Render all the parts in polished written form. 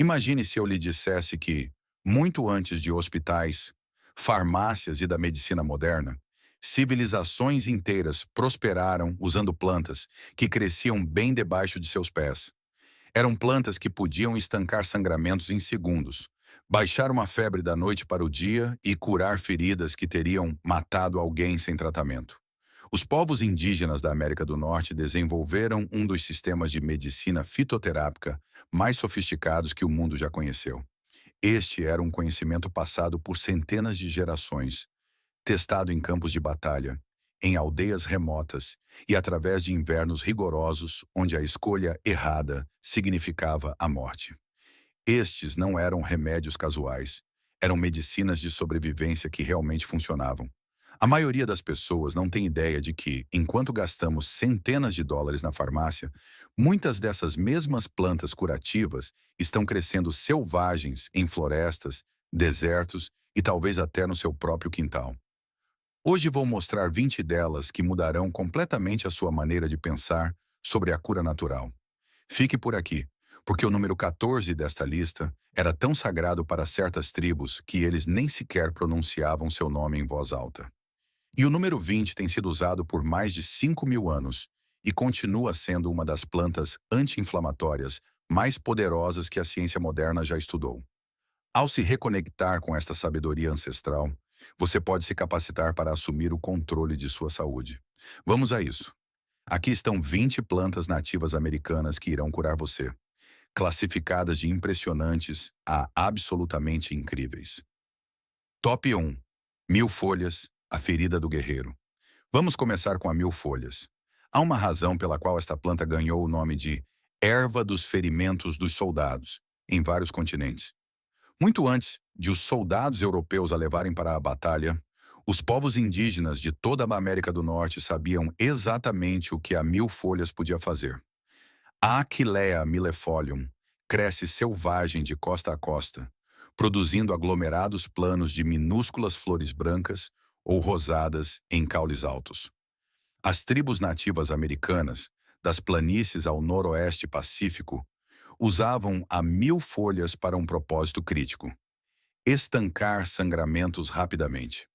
Imagine se eu lhe dissesse que, muito antes de hospitais, farmácias e da medicina moderna, civilizações inteiras prosperaram usando plantas que cresciam bem debaixo de seus pés. Eram plantas que podiam estancar sangramentos em segundos, baixar uma febre da noite para o dia e curar feridas que teriam matado alguém sem tratamento. Os povos indígenas da América do Norte desenvolveram um dos sistemas de medicina fitoterápica mais sofisticados que o mundo já conheceu. Este era um conhecimento passado por centenas de gerações, testado em campos de batalha, em aldeias remotas e através de invernos rigorosos onde a escolha errada significava a morte. Estes não eram remédios casuais, eram medicinas de sobrevivência que realmente funcionavam. A maioria das pessoas não tem ideia de que, enquanto gastamos centenas de dólares na farmácia, muitas dessas mesmas plantas curativas estão crescendo selvagens em florestas, desertos e talvez até no seu próprio quintal. Hoje vou mostrar 20 delas que mudarão completamente a sua maneira de pensar sobre a cura natural. Fique por aqui, porque o número 14 desta lista era tão sagrado para certas tribos que eles nem sequer pronunciavam seu nome em voz alta. E o número 20 tem sido usado por mais de 5.000 anos e continua sendo uma das plantas anti-inflamatórias mais poderosas que a ciência moderna já estudou. Ao se reconectar com esta sabedoria ancestral, você pode se capacitar para assumir o controle de sua saúde. Vamos a isso. Aqui estão 20 plantas nativas americanas que irão curar você, classificadas de impressionantes a absolutamente incríveis. Top 1. Mil folhas, a ferida do guerreiro. Vamos começar com a mil folhas. Há uma razão pela qual esta planta ganhou o nome de erva dos ferimentos dos soldados, em vários continentes. Muito antes de os soldados europeus a levarem para a batalha, os povos indígenas de toda a América do Norte sabiam exatamente o que a mil folhas podia fazer. A Achillea millefolium cresce selvagem de costa a costa, produzindo aglomerados planos de minúsculas flores brancas ou rosadas em caules altos. As tribos nativas americanas, das planícies ao noroeste pacífico, usavam a mil folhas para um propósito crítico: estancar sangramentos rapidamente.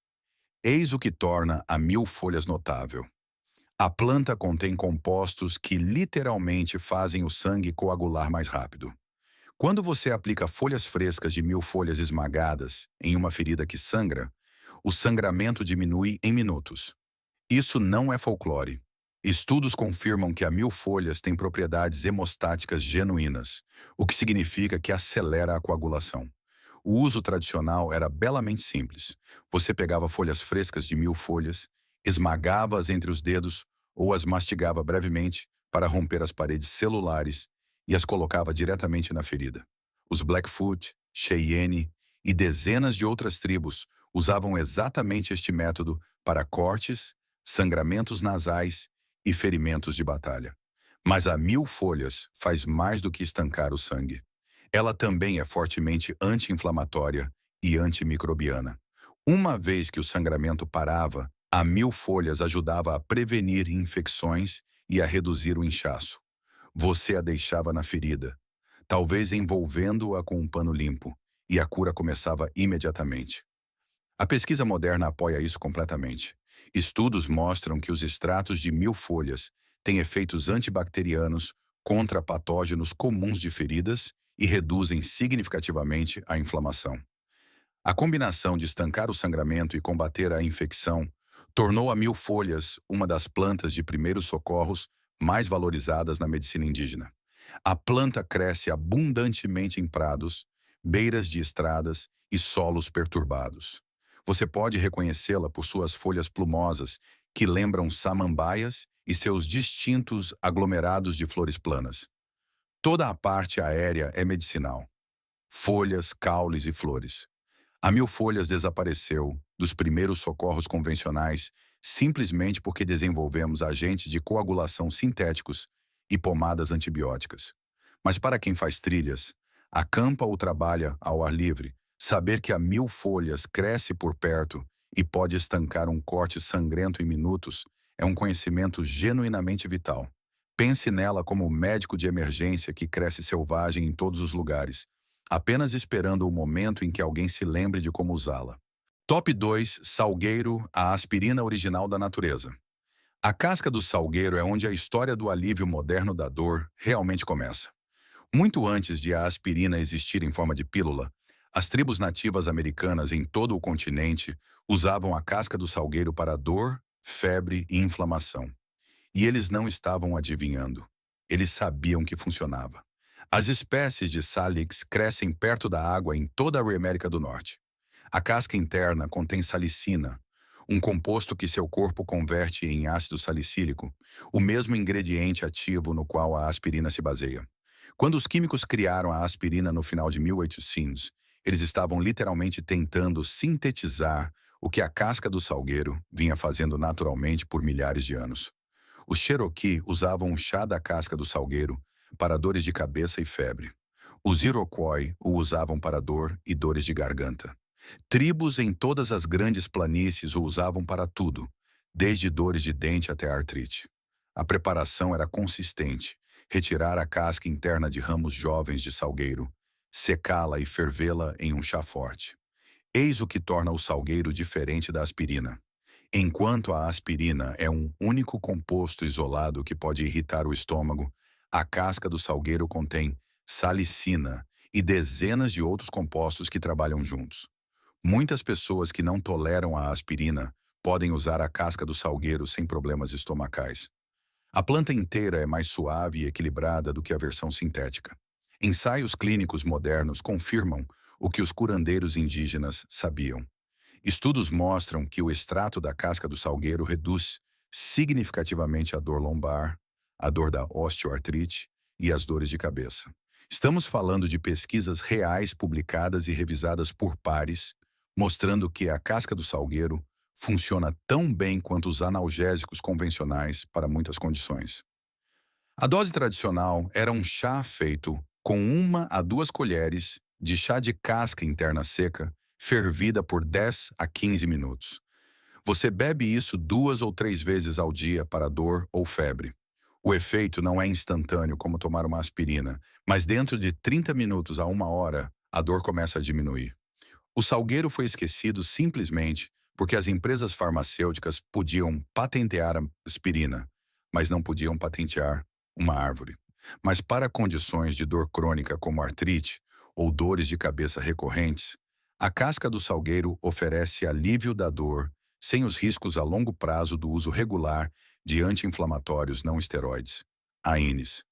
Eis o que torna a mil folhas notável. A planta contém compostos que literalmente fazem o sangue coagular mais rápido. Quando você aplica folhas frescas de mil folhas esmagadas em uma ferida que sangra, o sangramento diminui em minutos. Isso não é folclore. Estudos confirmam que a mil folhas tem propriedades hemostáticas genuínas, o que significa que acelera a coagulação. O uso tradicional era belamente simples. Você pegava folhas frescas de mil folhas, esmagava-as entre os dedos ou as mastigava brevemente para romper as paredes celulares e as colocava diretamente na ferida. Os Blackfoot, Cheyenne e dezenas de outras tribos usavam exatamente este método para cortes, sangramentos nasais e ferimentos de batalha. Mas a mil folhas faz mais do que estancar o sangue. Ela também é fortemente anti-inflamatória e antimicrobiana. Uma vez que o sangramento parava, a mil folhas ajudava a prevenir infecções e a reduzir o inchaço. Você a deixava na ferida, talvez envolvendo-a com um pano limpo, e a cura começava imediatamente. A pesquisa moderna apoia isso completamente. Estudos mostram que os extratos de mil folhas têm efeitos antibacterianos contra patógenos comuns de feridas e reduzem significativamente a inflamação. A combinação de estancar o sangramento e combater a infecção tornou a mil folhas uma das plantas de primeiros socorros mais valorizadas na medicina indígena. A planta cresce abundantemente em prados, beiras de estradas e solos perturbados. Você pode reconhecê-la por suas folhas plumosas, que lembram samambaias, e seus distintos aglomerados de flores planas. Toda a parte aérea é medicinal: folhas, caules e flores. A mil folhas desapareceu dos primeiros socorros convencionais simplesmente porque desenvolvemos agentes de coagulação sintéticos e pomadas antibióticas. Mas para quem faz trilhas, acampa ou trabalha ao ar livre, saber que a mil folhas cresce por perto e pode estancar um corte sangrento em minutos é um conhecimento genuinamente vital. Pense nela como o médico de emergência que cresce selvagem em todos os lugares, apenas esperando o momento em que alguém se lembre de como usá-la. Top 2: Salgueiro, a aspirina original da natureza. A casca do salgueiro é onde a história do alívio moderno da dor realmente começa. Muito antes de a aspirina existir em forma de pílula, as tribos nativas americanas em todo o continente usavam a casca do salgueiro para dor, febre e inflamação. E eles não estavam adivinhando. Eles sabiam que funcionava. As espécies de Salix crescem perto da água em toda a América do Norte. A casca interna contém salicina, um composto que seu corpo converte em ácido salicílico, o mesmo ingrediente ativo no qual a aspirina se baseia. Quando os químicos criaram a aspirina no final de 1800, eles estavam literalmente tentando sintetizar o que a casca do salgueiro vinha fazendo naturalmente por milhares de anos. Os Cherokee usavam o chá da casca do salgueiro para dores de cabeça e febre. Os Iroquois o usavam para dor e dores de garganta. Tribos em todas as grandes planícies o usavam para tudo, desde dores de dente até artrite. A preparação era consistente: retirar a casca interna de ramos jovens de salgueiro, secá-la e fervê-la em um chá forte. Eis o que torna o salgueiro diferente da aspirina. Enquanto a aspirina é um único composto isolado que pode irritar o estômago, a casca do salgueiro contém salicina e dezenas de outros compostos que trabalham juntos. Muitas pessoas que não toleram a aspirina podem usar a casca do salgueiro sem problemas estomacais. A planta inteira é mais suave e equilibrada do que a versão sintética. Ensaios clínicos modernos confirmam o que os curandeiros indígenas sabiam. Estudos mostram que o extrato da casca do salgueiro reduz significativamente a dor lombar, a dor da osteoartrite e as dores de cabeça. Estamos falando de pesquisas reais publicadas e revisadas por pares, mostrando que a casca do salgueiro funciona tão bem quanto os analgésicos convencionais para muitas condições. A dose tradicional era um chá feito com 1 a 2 colheres de chá de casca interna seca, fervida por 10 a 15 minutos. Você bebe isso 2 ou 3 vezes ao dia para dor ou febre. O efeito não é instantâneo como tomar uma aspirina, mas dentro de 30 minutos a 1 hora, a dor começa a diminuir. O salgueiro foi esquecido simplesmente porque as empresas farmacêuticas podiam patentear a aspirina, mas não podiam patentear uma árvore. Mas para condições de dor crônica como artrite ou dores de cabeça recorrentes, a casca do salgueiro oferece alívio da dor sem os riscos a longo prazo do uso regular de anti-inflamatórios não esteroides, AINES.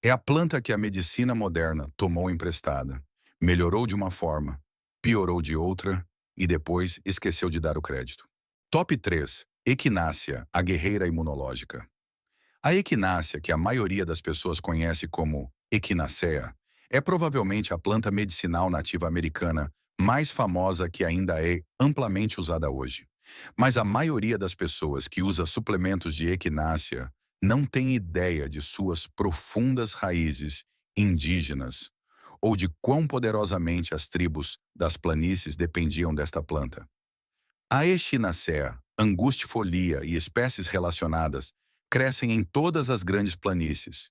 É a planta que a medicina moderna tomou emprestada, melhorou de uma forma, piorou de outra e depois esqueceu de dar o crédito. Top 3: Equinácea, a guerreira imunológica. A equinácea, que a maioria das pessoas conhece como Echinacea, é provavelmente a planta medicinal nativa americana mais famosa que ainda é amplamente usada hoje. Mas a maioria das pessoas que usa suplementos de equinácea não tem ideia de suas profundas raízes indígenas ou de quão poderosamente as tribos das planícies dependiam desta planta. A echinacea, angustifolia e espécies relacionadas crescem em todas as grandes planícies,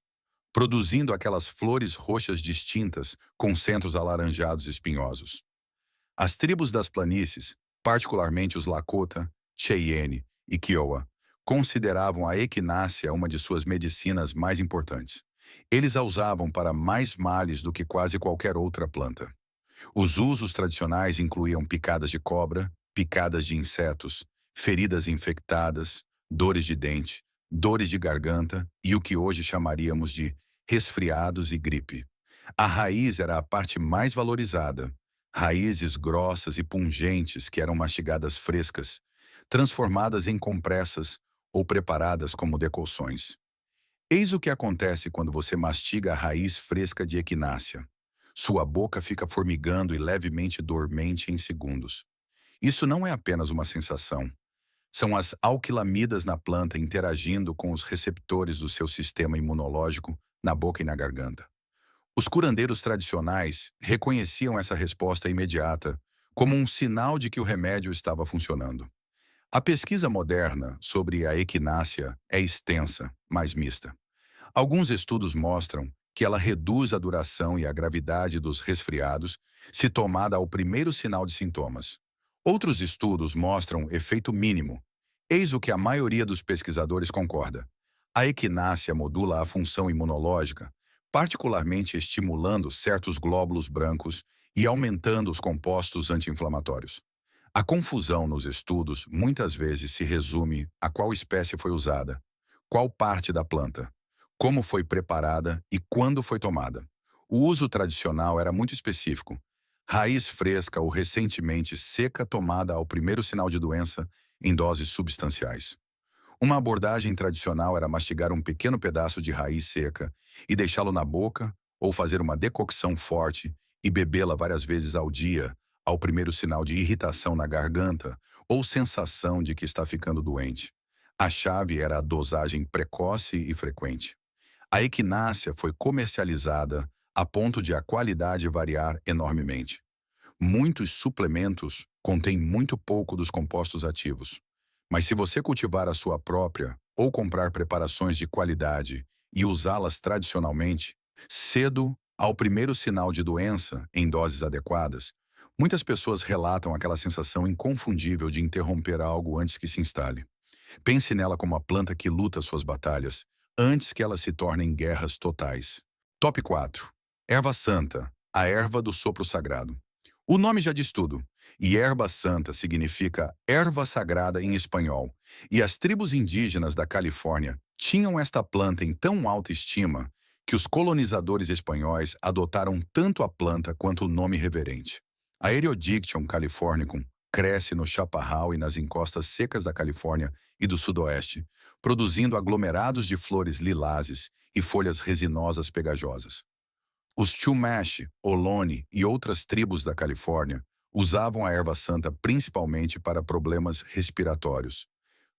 produzindo aquelas flores roxas distintas com centros alaranjados espinhosos. As tribos das planícies, particularmente os Lakota, Cheyenne e Kiowa, consideravam a equinácea uma de suas medicinas mais importantes. Eles a usavam para mais males do que quase qualquer outra planta. Os usos tradicionais incluíam picadas de cobra, picadas de insetos, feridas infectadas, dores de dente, dores de garganta e o que hoje chamaríamos de resfriados e gripe. A raiz era a parte mais valorizada. Raízes grossas e pungentes que eram mastigadas frescas, transformadas em compressas ou preparadas como decocções. Eis o que acontece quando você mastiga a raiz fresca de equinácea. Sua boca fica formigando e levemente dormente em segundos. Isso não é apenas uma sensação. São as alquilamidas na planta interagindo com os receptores do seu sistema imunológico na boca e na garganta. Os curandeiros tradicionais reconheciam essa resposta imediata como um sinal de que o remédio estava funcionando. A pesquisa moderna sobre a equinácea é extensa, mas mista. Alguns estudos mostram que ela reduz a duração e a gravidade dos resfriados se tomada ao primeiro sinal de sintomas. Outros estudos mostram efeito mínimo. Eis o que a maioria dos pesquisadores concorda. A equinácea modula a função imunológica, particularmente estimulando certos glóbulos brancos e aumentando os compostos anti-inflamatórios. A confusão nos estudos muitas vezes se resume a qual espécie foi usada, qual parte da planta, como foi preparada e quando foi tomada. O uso tradicional era muito específico. Raiz fresca ou recentemente seca tomada ao primeiro sinal de doença em doses substanciais. Uma abordagem tradicional era mastigar um pequeno pedaço de raiz seca e deixá-lo na boca ou fazer uma decocção forte e bebê-la várias vezes ao dia, ao primeiro sinal de irritação na garganta ou sensação de que está ficando doente. A chave era a dosagem precoce e frequente. A equinácea foi comercializada a ponto de a qualidade variar enormemente. Muitos suplementos contêm muito pouco dos compostos ativos. Mas se você cultivar a sua própria ou comprar preparações de qualidade e usá-las tradicionalmente, cedo ao primeiro sinal de doença, em doses adequadas, muitas pessoas relatam aquela sensação inconfundível de interromper algo antes que se instale. Pense nela como a planta que luta suas batalhas, antes que elas se tornem guerras totais. Top 4. Erva santa, a erva do sopro sagrado. O nome já diz tudo. E erva santa significa erva sagrada em espanhol. E as tribos indígenas da Califórnia tinham esta planta em tão alta estima que os colonizadores espanhóis adotaram tanto a planta quanto o nome reverente. A Erodiction californicum cresce no chaparral e nas encostas secas da Califórnia e do sudoeste, produzindo aglomerados de flores lilazes e folhas resinosas pegajosas. Os Chumash, Ohlone e outras tribos da Califórnia usavam a erva santa principalmente para problemas respiratórios,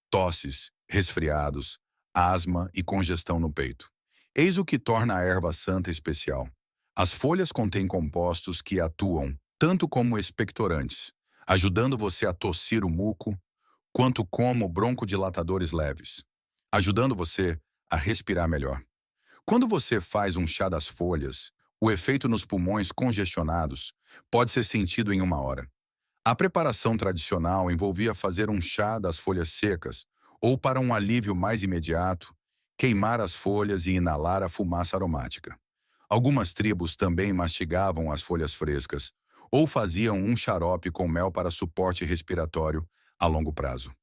tosses, resfriados, asma e congestão no peito. Eis o que torna a erva santa especial. As folhas contêm compostos que atuam tanto como expectorantes, ajudando você a tossir o muco, quanto como broncodilatadores leves, ajudando você a respirar melhor. Quando você faz um chá das folhas, o efeito nos pulmões congestionados pode ser sentido em uma hora. A preparação tradicional envolvia fazer um chá das folhas secas, ou para um alívio mais imediato, queimar as folhas e inalar a fumaça aromática. Algumas tribos também mastigavam as folhas frescas, ou faziam um xarope com mel para suporte respiratório a longo prazo.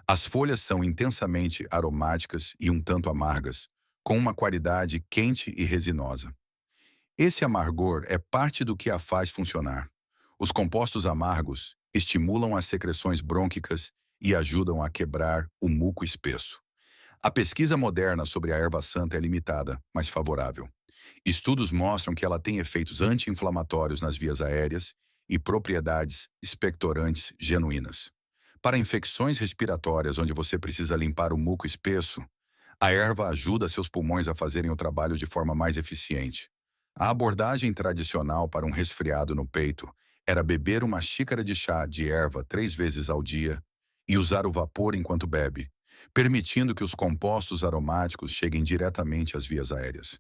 As folhas são intensamente aromáticas e um tanto amargas, com uma qualidade quente e resinosa. Esse amargor é parte do que a faz funcionar. Os compostos amargos estimulam as secreções brônquicas e ajudam a quebrar o muco espesso. A pesquisa moderna sobre a erva santa é limitada, mas favorável. Estudos mostram que ela tem efeitos anti-inflamatórios nas vias aéreas e propriedades expectorantes genuínas. Para infecções respiratórias onde você precisa limpar o muco espesso, a erva ajuda seus pulmões a fazerem o trabalho de forma mais eficiente. A abordagem tradicional para um resfriado no peito era beber uma xícara de chá de erva 3 vezes ao dia e usar o vapor enquanto bebe, permitindo que os compostos aromáticos cheguem diretamente às vias aéreas.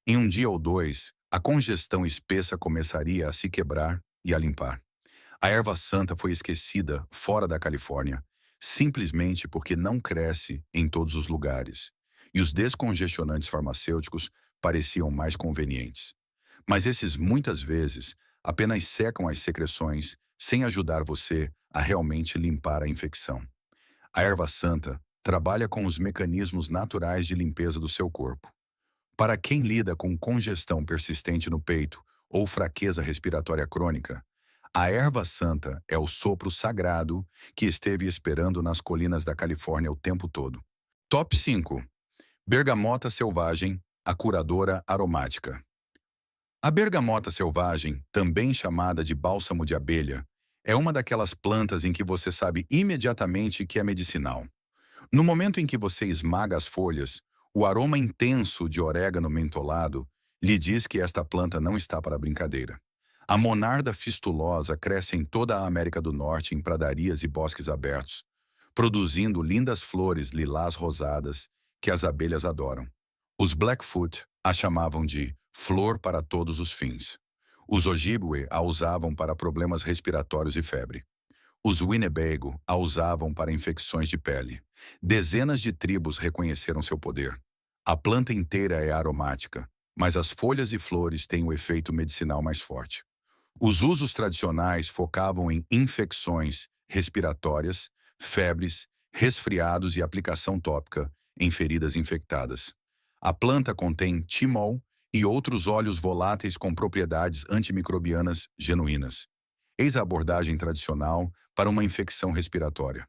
Em um dia ou dois, a congestão espessa começaria a se quebrar e a limpar. A erva santa foi esquecida fora da Califórnia, simplesmente porque não cresce em todos os lugares, e os descongestionantes farmacêuticos pareciam mais convenientes. Mas esses muitas vezes apenas secam as secreções sem ajudar você a realmente limpar a infecção. A erva santa trabalha com os mecanismos naturais de limpeza do seu corpo. Para quem lida com congestão persistente no peito ou fraqueza respiratória crônica, a erva santa é o sopro sagrado que esteve esperando nas colinas da Califórnia o tempo todo. Top 5. Bergamota selvagem, a curadora aromática. A bergamota selvagem, também chamada de bálsamo de abelha, é uma daquelas plantas em que você sabe imediatamente que é medicinal. No momento em que você esmaga as folhas, o aroma intenso de orégano mentolado lhe diz que esta planta não está para brincadeira. A monarda fistulosa cresce em toda a América do Norte em pradarias e bosques abertos, produzindo lindas flores lilás rosadas que as abelhas adoram. Os Blackfoot, A chamavam de flor para todos os fins. Os Ojibwe a usavam para problemas respiratórios e febre. Os Winnebago a usavam para infecções de pele. Dezenas de tribos reconheceram seu poder. A planta inteira é aromática, mas as folhas e flores têm o efeito medicinal mais forte. Os usos tradicionais focavam em infecções respiratórias, febres, resfriados e aplicação tópica em feridas infectadas. A planta contém timol e outros óleos voláteis com propriedades antimicrobianas genuínas. Eis a abordagem tradicional para uma infecção respiratória.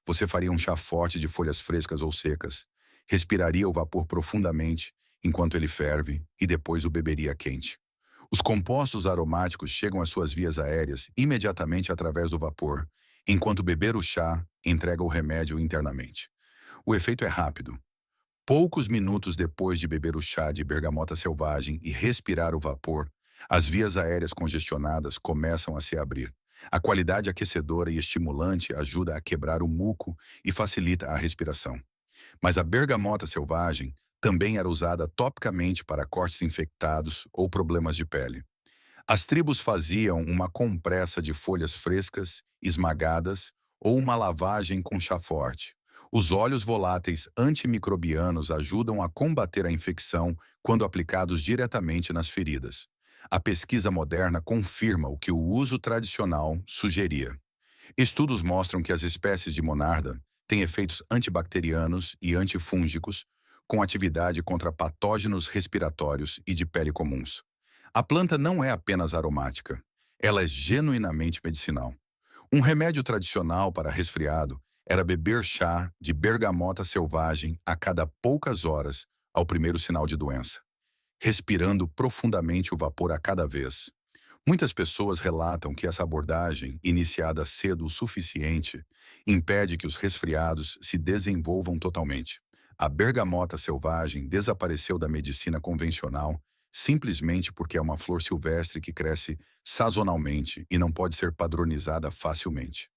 Você faria um chá forte de folhas frescas ou secas, respiraria o vapor profundamente enquanto ele ferve e depois o beberia quente. Os compostos aromáticos chegam às suas vias aéreas imediatamente através do vapor, enquanto beber o chá entrega o remédio internamente. O efeito é rápido. Poucos minutos depois de beber o chá de bergamota selvagem e respirar o vapor, as vias aéreas congestionadas começam a se abrir. A qualidade aquecedora e estimulante ajuda a quebrar o muco e facilita a respiração. Mas a bergamota selvagem também era usada topicamente para cortes infectados ou problemas de pele. As tribos faziam uma compressa de folhas frescas, esmagadas, ou uma lavagem com chá forte. Os óleos voláteis antimicrobianos ajudam a combater a infecção quando aplicados diretamente nas feridas. A pesquisa moderna confirma o que o uso tradicional sugeria. Estudos mostram que as espécies de monarda têm efeitos antibacterianos e antifúngicos, com atividade contra patógenos respiratórios e de pele comuns. A planta não é apenas aromática, ela é genuinamente medicinal. Um remédio tradicional para resfriado era beber chá de bergamota selvagem a cada poucas horas ao primeiro sinal de doença, respirando profundamente o vapor a cada vez. Muitas pessoas relatam que essa abordagem, iniciada cedo o suficiente, impede que os resfriados se desenvolvam totalmente. A bergamota selvagem desapareceu da medicina convencional simplesmente porque é uma flor silvestre que cresce sazonalmente e não pode ser padronizada facilmente.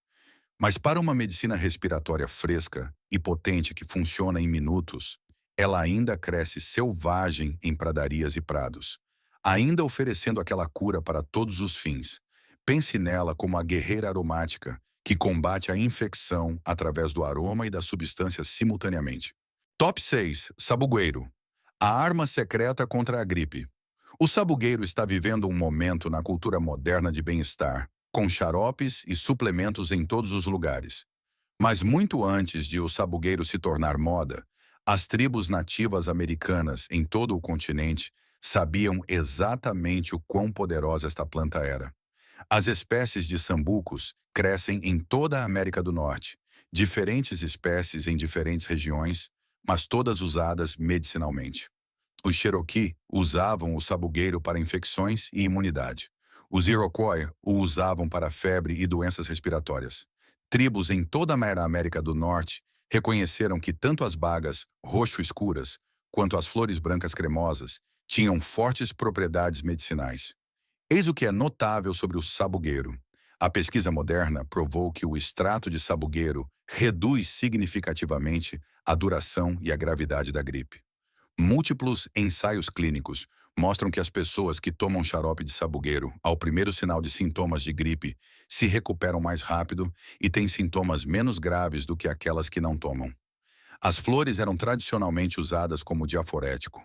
Mas para uma medicina respiratória fresca e potente que funciona em minutos, ela ainda cresce selvagem em pradarias e prados, ainda oferecendo aquela cura para todos os fins. Pense nela como a guerreira aromática que combate a infecção através do aroma e das substâncias simultaneamente. Top 6. Sabugueiro. A arma secreta contra a gripe. O sabugueiro está vivendo um momento na cultura moderna de bem-estar, com xaropes e suplementos em todos os lugares. Mas muito antes de o sabugueiro se tornar moda, as tribos nativas americanas em todo o continente sabiam exatamente o quão poderosa esta planta era. As espécies de sambucos crescem em toda a América do Norte, diferentes espécies em diferentes regiões, mas todas usadas medicinalmente. Os Cherokee usavam o sabugueiro para infecções e imunidade. Os Iroquois o usavam para febre e doenças respiratórias. Tribos em toda a América do Norte reconheceram que tanto as bagas roxo-escuras quanto as flores brancas cremosas tinham fortes propriedades medicinais. Eis o que é notável sobre o sabugueiro. A pesquisa moderna provou que o extrato de sabugueiro reduz significativamente a duração e a gravidade da gripe. Múltiplos ensaios clínicos mostram que as pessoas que tomam xarope de sabugueiro ao primeiro sinal de sintomas de gripe se recuperam mais rápido e têm sintomas menos graves do que aquelas que não tomam. As flores eram tradicionalmente usadas como diaforético,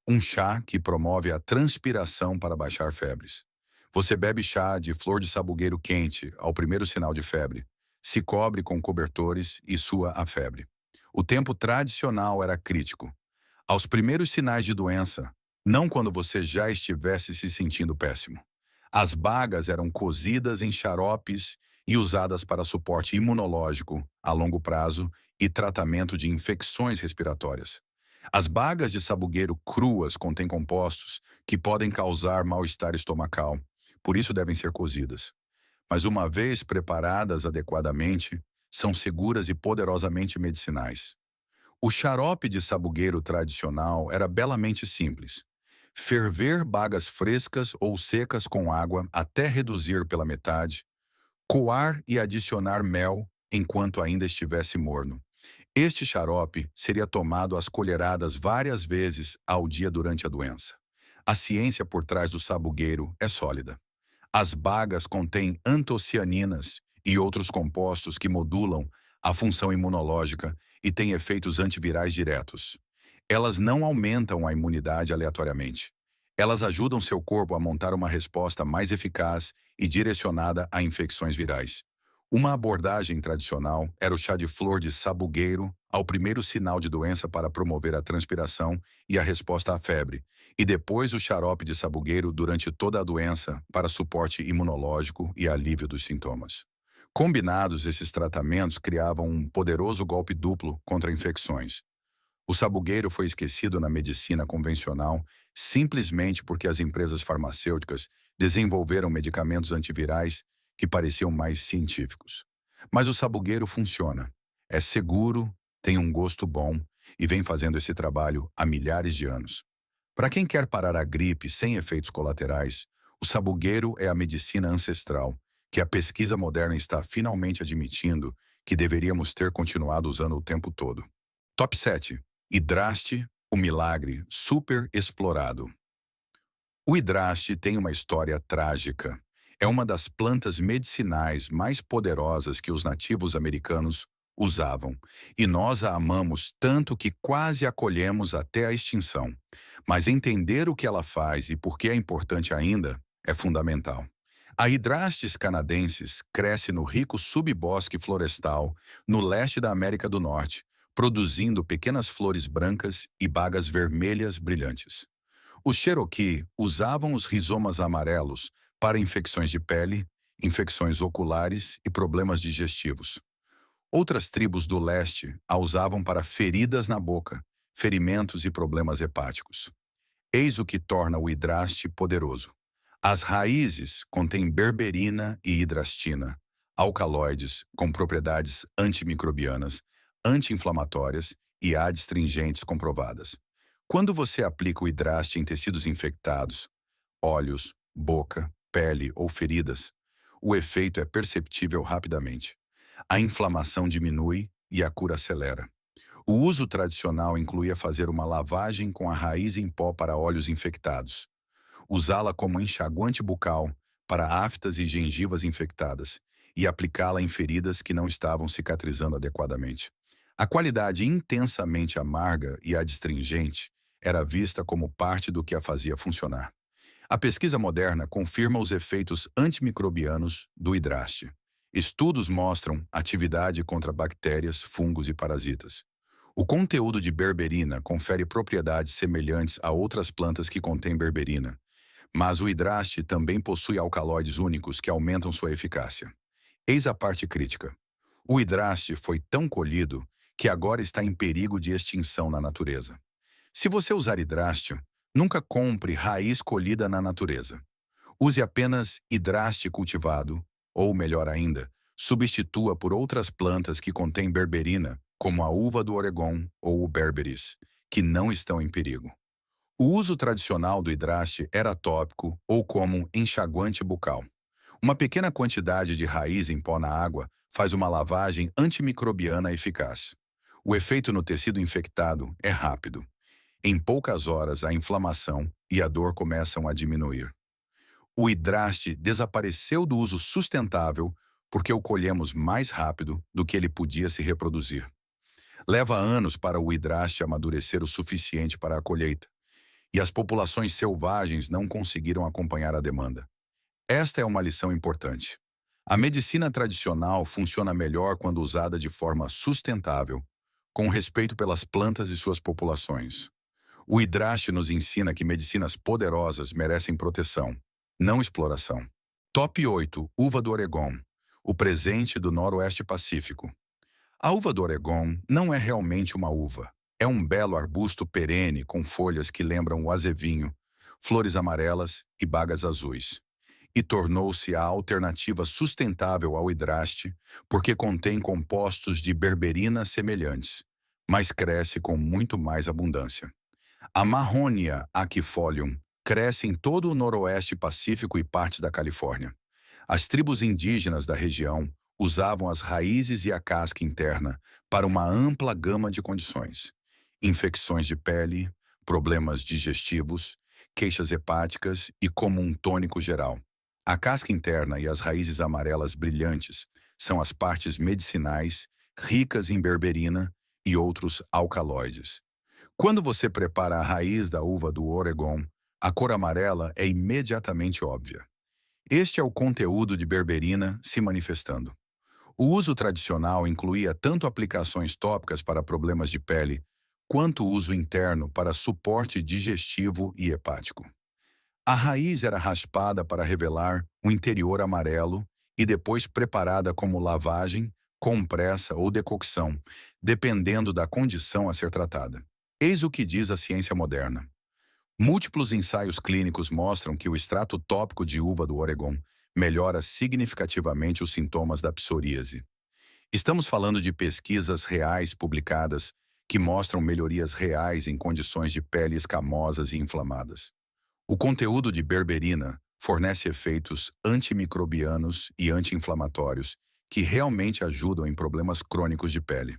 um chá que promove a transpiração para baixar febres. Você bebe chá de flor de sabugueiro quente ao primeiro sinal de febre, se cobre com cobertores e sua a febre. O tempo tradicional era crítico. Aos primeiros sinais de doença, não quando você já estivesse se sentindo péssimo. As bagas eram cozidas em xaropes e usadas para suporte imunológico a longo prazo e tratamento de infecções respiratórias. As bagas de sabugueiro cruas contêm compostos que podem causar mal-estar estomacal, por isso devem ser cozidas. Mas uma vez preparadas adequadamente, são seguras e poderosamente medicinais. O xarope de sabugueiro tradicional era belamente simples. Ferver bagas frescas ou secas com água até reduzir pela metade, coar e adicionar mel enquanto ainda estivesse morno. Este xarope seria tomado às colheradas várias vezes ao dia durante a doença. A ciência por trás do sabugueiro é sólida. As bagas contêm antocianinas e outros compostos que modulam a função imunológica e têm efeitos antivirais diretos. Elas não aumentam a imunidade aleatoriamente. Elas ajudam seu corpo a montar uma resposta mais eficaz e direcionada a infecções virais. Uma abordagem tradicional era o chá de flor de sabugueiro ao primeiro sinal de doença para promover a transpiração e a resposta à febre, e depois o xarope de sabugueiro durante toda a doença para suporte imunológico e alívio dos sintomas. Combinados, esses tratamentos criavam um poderoso golpe duplo contra infecções. O sabugueiro foi esquecido na medicina convencional simplesmente porque as empresas farmacêuticas desenvolveram medicamentos antivirais que pareciam mais científicos. Mas o sabugueiro funciona. É seguro, tem um gosto bom e vem fazendo esse trabalho há milhares de anos. Para quem quer parar a gripe sem efeitos colaterais, o sabugueiro é a medicina ancestral, que a pesquisa moderna está finalmente admitindo que deveríamos ter continuado usando o tempo todo. Top 7. Hidraste, o milagre super explorado. O hidraste tem uma história trágica. É uma das plantas medicinais mais poderosas que os nativos americanos usavam, e nós a amamos tanto que quase a colhemos até a extinção. Mas entender o que ela faz e por que é importante ainda é fundamental. A Hydrastis canadensis cresce no rico subbosque florestal no leste da América do Norte, produzindo pequenas flores brancas e bagas vermelhas brilhantes. Os Cherokee usavam os rizomas amarelos para infecções de pele, infecções oculares e problemas digestivos. Outras tribos do leste a usavam para feridas na boca, ferimentos e problemas hepáticos. Eis o que torna o hidraste poderoso. As raízes contêm berberina e hidrastina, alcaloides com propriedades antimicrobianas, anti-inflamatórias e adstringentes comprovadas. Quando você aplica o hidraste em tecidos infectados, olhos, boca, pele ou feridas, o efeito é perceptível rapidamente. A inflamação diminui e a cura acelera. O uso tradicional incluía fazer uma lavagem com a raiz em pó para olhos infectados, usá-la como enxaguante bucal para aftas e gengivas infectadas e aplicá-la em feridas que não estavam cicatrizando adequadamente. A qualidade intensamente amarga e adstringente era vista como parte do que a fazia funcionar. A pesquisa moderna confirma os efeitos antimicrobianos do hidraste. Estudos mostram atividade contra bactérias, fungos e parasitas. O conteúdo de berberina confere propriedades semelhantes a outras plantas que contêm berberina, mas o hidraste também possui alcaloides únicos que aumentam sua eficácia. Eis a parte crítica. O hidraste foi tão colhido que agora está em perigo de extinção na natureza. Se você usar hidraste, nunca compre raiz colhida na natureza. Use apenas hidraste cultivado, ou melhor ainda, substitua por outras plantas que contêm berberina, como a uva do Oregon ou o berberis, que não estão em perigo. O uso tradicional do hidraste era tópico ou como enxaguante bucal. Uma pequena quantidade de raiz em pó na água faz uma lavagem antimicrobiana eficaz. O efeito no tecido infectado é rápido. Em poucas horas, a inflamação e a dor começam a diminuir. O hidraste desapareceu do uso sustentável porque o colhemos mais rápido do que ele podia se reproduzir. Leva anos para o hidraste amadurecer o suficiente para a colheita, e as populações selvagens não conseguiram acompanhar a demanda. Esta é uma lição importante. A medicina tradicional funciona melhor quando usada de forma sustentável, com respeito pelas plantas e suas populações. O hidraste nos ensina que medicinas poderosas merecem proteção, não exploração. Top 8. Uva do Oregon. O presente do Noroeste Pacífico. A uva do Oregon não é realmente uma uva. É um belo arbusto perene com folhas que lembram o azevinho, flores amarelas e bagas azuis. E tornou-se a alternativa sustentável ao hidraste porque contém compostos de berberina semelhantes, mas cresce com muito mais abundância. A Mahonia aquifolium cresce em todo o noroeste pacífico e partes da Califórnia. As tribos indígenas da região usavam as raízes e a casca interna para uma ampla gama de condições: infecções de pele, problemas digestivos, queixas hepáticas e como um tônico geral. A casca interna e as raízes amarelas brilhantes são as partes medicinais ricas em berberina e outros alcaloides. Quando você prepara a raiz da uva do Oregon, a cor amarela é imediatamente óbvia. Este é o conteúdo de berberina se manifestando. O uso tradicional incluía tanto aplicações tópicas para problemas de pele, quanto uso interno para suporte digestivo e hepático. A raiz era raspada para revelar o interior amarelo e depois preparada como lavagem, compressa ou decocção, dependendo da condição a ser tratada. Eis o que diz a ciência moderna. Múltiplos ensaios clínicos mostram que o extrato tópico de uva do Oregon melhora significativamente os sintomas da psoríase. Estamos falando de pesquisas reais publicadas que mostram melhorias reais em condições de pele escamosas e inflamadas. O conteúdo de berberina fornece efeitos antimicrobianos e anti-inflamatórios que realmente ajudam em problemas crônicos de pele.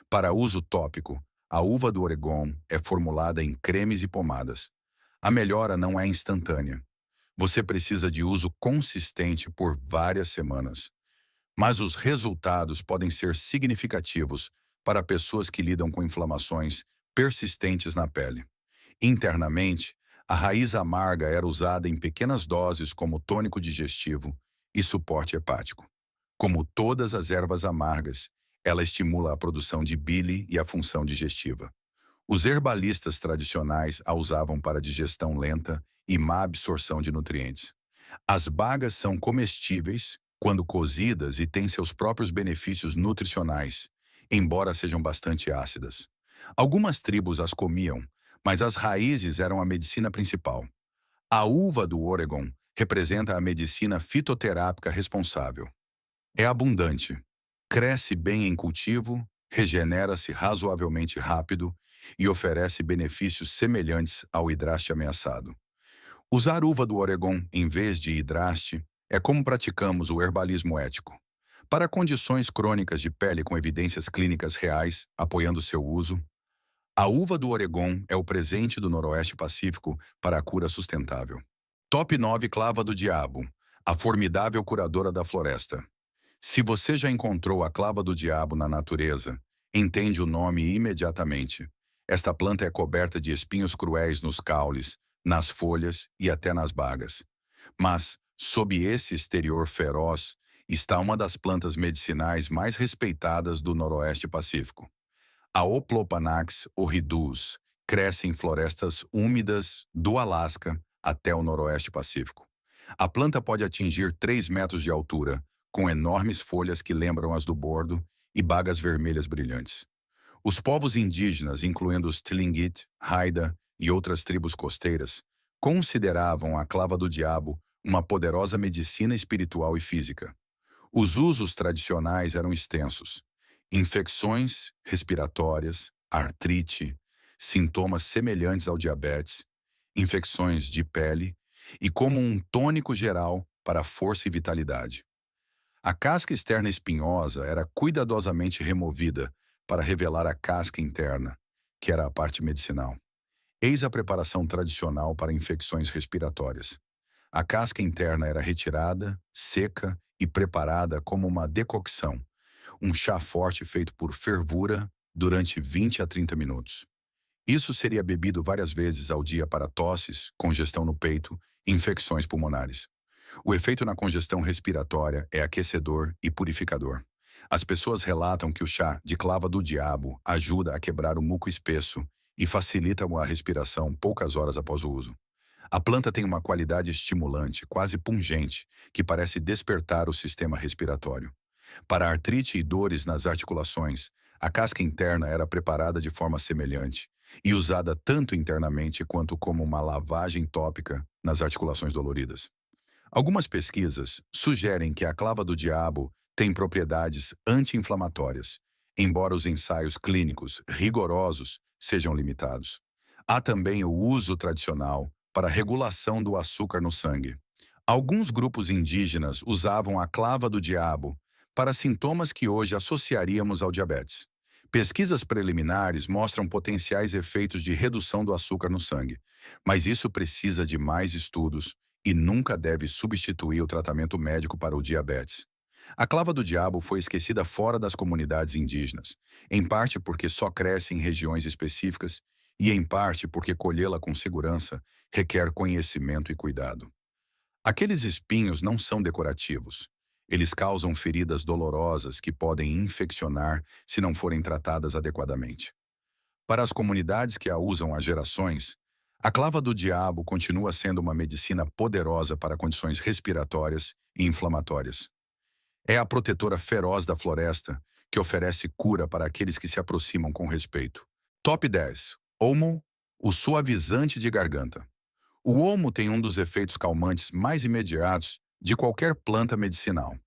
Para uso tópico, a uva do Oregon é formulada em cremes e pomadas. A melhora não é instantânea. Você precisa de uso consistente por várias semanas. Mas os resultados podem ser significativos para pessoas que lidam com inflamações persistentes na pele. Internamente, a raiz amarga era usada em pequenas doses como tônico digestivo e suporte hepático. Como todas as ervas amargas, ela estimula a produção de bile e a função digestiva. Os herbalistas tradicionais a usavam para digestão lenta e má absorção de nutrientes. As bagas são comestíveis quando cozidas e têm seus próprios benefícios nutricionais, embora sejam bastante ácidas. Algumas tribos as comiam, mas as raízes eram a medicina principal. A uva do Oregon representa a medicina fitoterápica responsável. É abundante, cresce bem em cultivo, regenera-se razoavelmente rápido e oferece benefícios semelhantes ao hidraste ameaçado. Usar uva do Oregon em vez de hidraste é como praticamos o herbalismo ético. Para condições crônicas de pele com evidências clínicas reais apoiando seu uso, a uva do Oregon é o presente do Noroeste Pacífico para a cura sustentável. Top 9 Clava do Diabo, a formidável curadora da floresta. Se você já encontrou a clava do diabo na natureza, entende o nome imediatamente. Esta planta é coberta de espinhos cruéis nos caules, nas folhas e até nas bagas. Mas, sob esse exterior feroz, está uma das plantas medicinais mais respeitadas do Noroeste Pacífico. A Oplopanax horridus cresce em florestas úmidas do Alasca até o Noroeste Pacífico. A planta pode atingir 3 metros de altura, com enormes folhas que lembram as do bordo e bagas vermelhas brilhantes. Os povos indígenas, incluindo os Tlingit, Haida e outras tribos costeiras, consideravam a clava do diabo uma poderosa medicina espiritual e física. Os usos tradicionais eram extensos: infecções respiratórias, artrite, sintomas semelhantes ao diabetes, infecções de pele e como um tônico geral para força e vitalidade. A casca externa espinhosa era cuidadosamente removida para revelar a casca interna, que era a parte medicinal. Eis a preparação tradicional para infecções respiratórias. A casca interna era retirada, seca e preparada como uma decocção, um chá forte feito por fervura durante 20 a 30 minutos. Isso seria bebido várias vezes ao dia para tosses, congestão no peito e infecções pulmonares. O efeito na congestão respiratória é aquecedor e purificador. As pessoas relatam que o chá de clava do diabo ajuda a quebrar o muco espesso e facilita a respiração poucas horas após o uso. A planta tem uma qualidade estimulante, quase pungente, que parece despertar o sistema respiratório. Para artrite e dores nas articulações, a casca interna era preparada de forma semelhante e usada tanto internamente quanto como uma lavagem tópica nas articulações doloridas. Algumas pesquisas sugerem que a clava do diabo tem propriedades anti-inflamatórias, embora os ensaios clínicos rigorosos sejam limitados. Há também o uso tradicional para regulação do açúcar no sangue. Alguns grupos indígenas usavam a clava do diabo para sintomas que hoje associaríamos ao diabetes. Pesquisas preliminares mostram potenciais efeitos de redução do açúcar no sangue, mas isso precisa de mais estudos e nunca deve substituir o tratamento médico para o diabetes. A clava do diabo foi esquecida fora das comunidades indígenas, em parte porque só cresce em regiões específicas e em parte porque colhê-la com segurança requer conhecimento e cuidado. Aqueles espinhos não são decorativos. Eles causam feridas dolorosas que podem infeccionar se não forem tratadas adequadamente. Para as comunidades que a usam há gerações, a clava do diabo continua sendo uma medicina poderosa para condições respiratórias e inflamatórias. É a protetora feroz da floresta que oferece cura para aqueles que se aproximam com respeito. Top 10. Olmo, o suavizante de garganta. O olmo tem um dos efeitos calmantes mais imediatos de qualquer planta medicinal.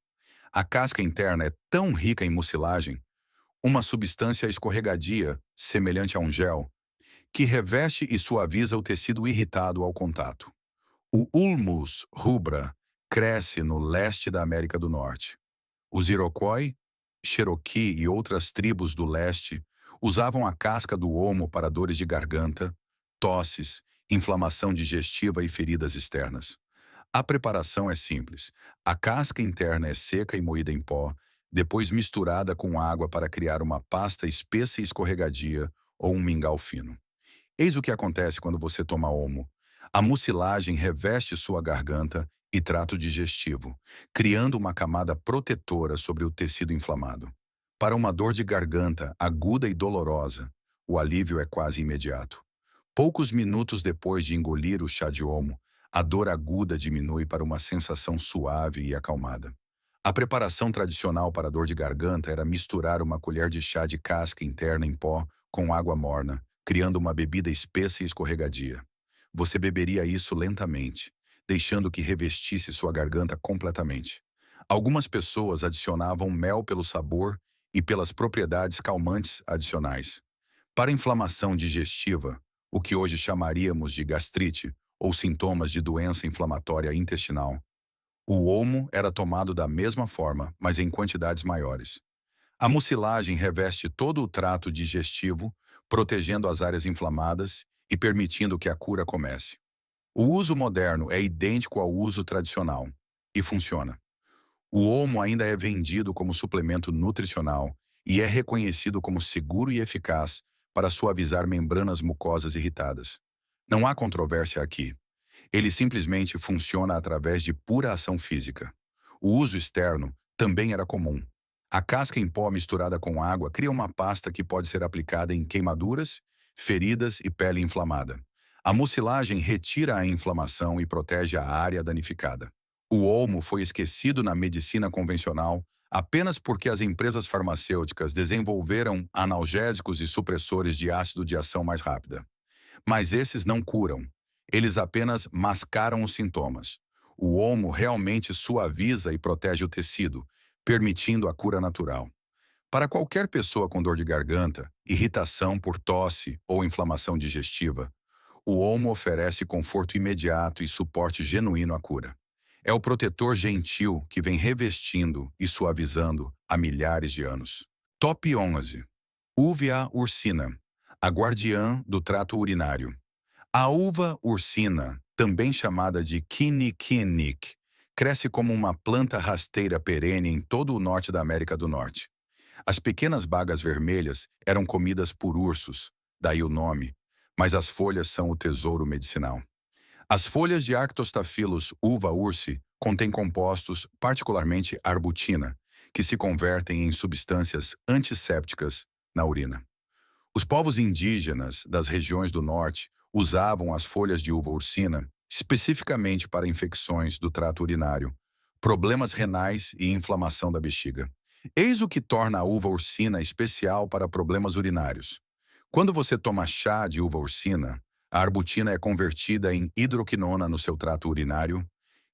A casca interna é tão rica em mucilagem, uma substância escorregadia, semelhante a um gel, que reveste e suaviza o tecido irritado ao contato. O Ulmus rubra cresce no leste da América do Norte. Os Iroquois, Cherokee e outras tribos do leste usavam a casca do olmo para dores de garganta, tosses, inflamação digestiva e feridas externas. A preparação é simples. A casca interna é seca e moída em pó, depois misturada com água para criar uma pasta espessa e escorregadia ou um mingau fino. Eis o que acontece quando você toma olmo. A mucilagem reveste sua garganta e trato digestivo, criando uma camada protetora sobre o tecido inflamado. Para uma dor de garganta aguda e dolorosa, o alívio é quase imediato. Poucos minutos depois de engolir o chá de olmo, a dor aguda diminui para uma sensação suave e acalmada. A preparação tradicional para a dor de garganta era misturar uma colher de chá de casca interna em pó com água morna, criando uma bebida espessa e escorregadia. Você beberia isso lentamente, deixando que revestisse sua garganta completamente. Algumas pessoas adicionavam mel pelo sabor e pelas propriedades calmantes adicionais. Para inflamação digestiva, o que hoje chamaríamos de gastrite ou sintomas de doença inflamatória intestinal, o olmo era tomado da mesma forma, mas em quantidades maiores. A mucilagem reveste todo o trato digestivo, protegendo as áreas inflamadas e permitindo que a cura comece. O uso moderno é idêntico ao uso tradicional e funciona. O olmo ainda é vendido como suplemento nutricional e é reconhecido como seguro e eficaz para suavizar membranas mucosas irritadas. Não há controvérsia aqui. Ele simplesmente funciona através de pura ação física. O uso externo também era comum. A casca em pó misturada com água cria uma pasta que pode ser aplicada em queimaduras, feridas e pele inflamada. A mucilagem retira a inflamação e protege a área danificada. O olmo foi esquecido na medicina convencional apenas porque as empresas farmacêuticas desenvolveram analgésicos e supressores de ácido de ação mais rápida. Mas esses não curam. Eles apenas mascaram os sintomas. O olmo realmente suaviza e protege o tecido, permitindo a cura natural. Para qualquer pessoa com dor de garganta, irritação por tosse ou inflamação digestiva, o olmo oferece conforto imediato e suporte genuíno à cura. É o protetor gentil que vem revestindo e suavizando há milhares de anos. Top 11. Uvea ursina, a guardiã do trato urinário. A uva ursina, também chamada de kinnikinnick, cresce como uma planta rasteira perene em todo o norte da América do Norte. As pequenas bagas vermelhas eram comidas por ursos, daí o nome, mas as folhas são o tesouro medicinal. As folhas de Arctostaphylos uva ursi contêm compostos, particularmente arbutina, que se convertem em substâncias antissépticas na urina. Os povos indígenas das regiões do norte usavam as folhas de uva ursina especificamente para infecções do trato urinário, problemas renais e inflamação da bexiga. Eis o que torna a uva ursina especial para problemas urinários. Quando você toma chá de uva ursina, a arbutina é convertida em hidroquinona no seu trato urinário,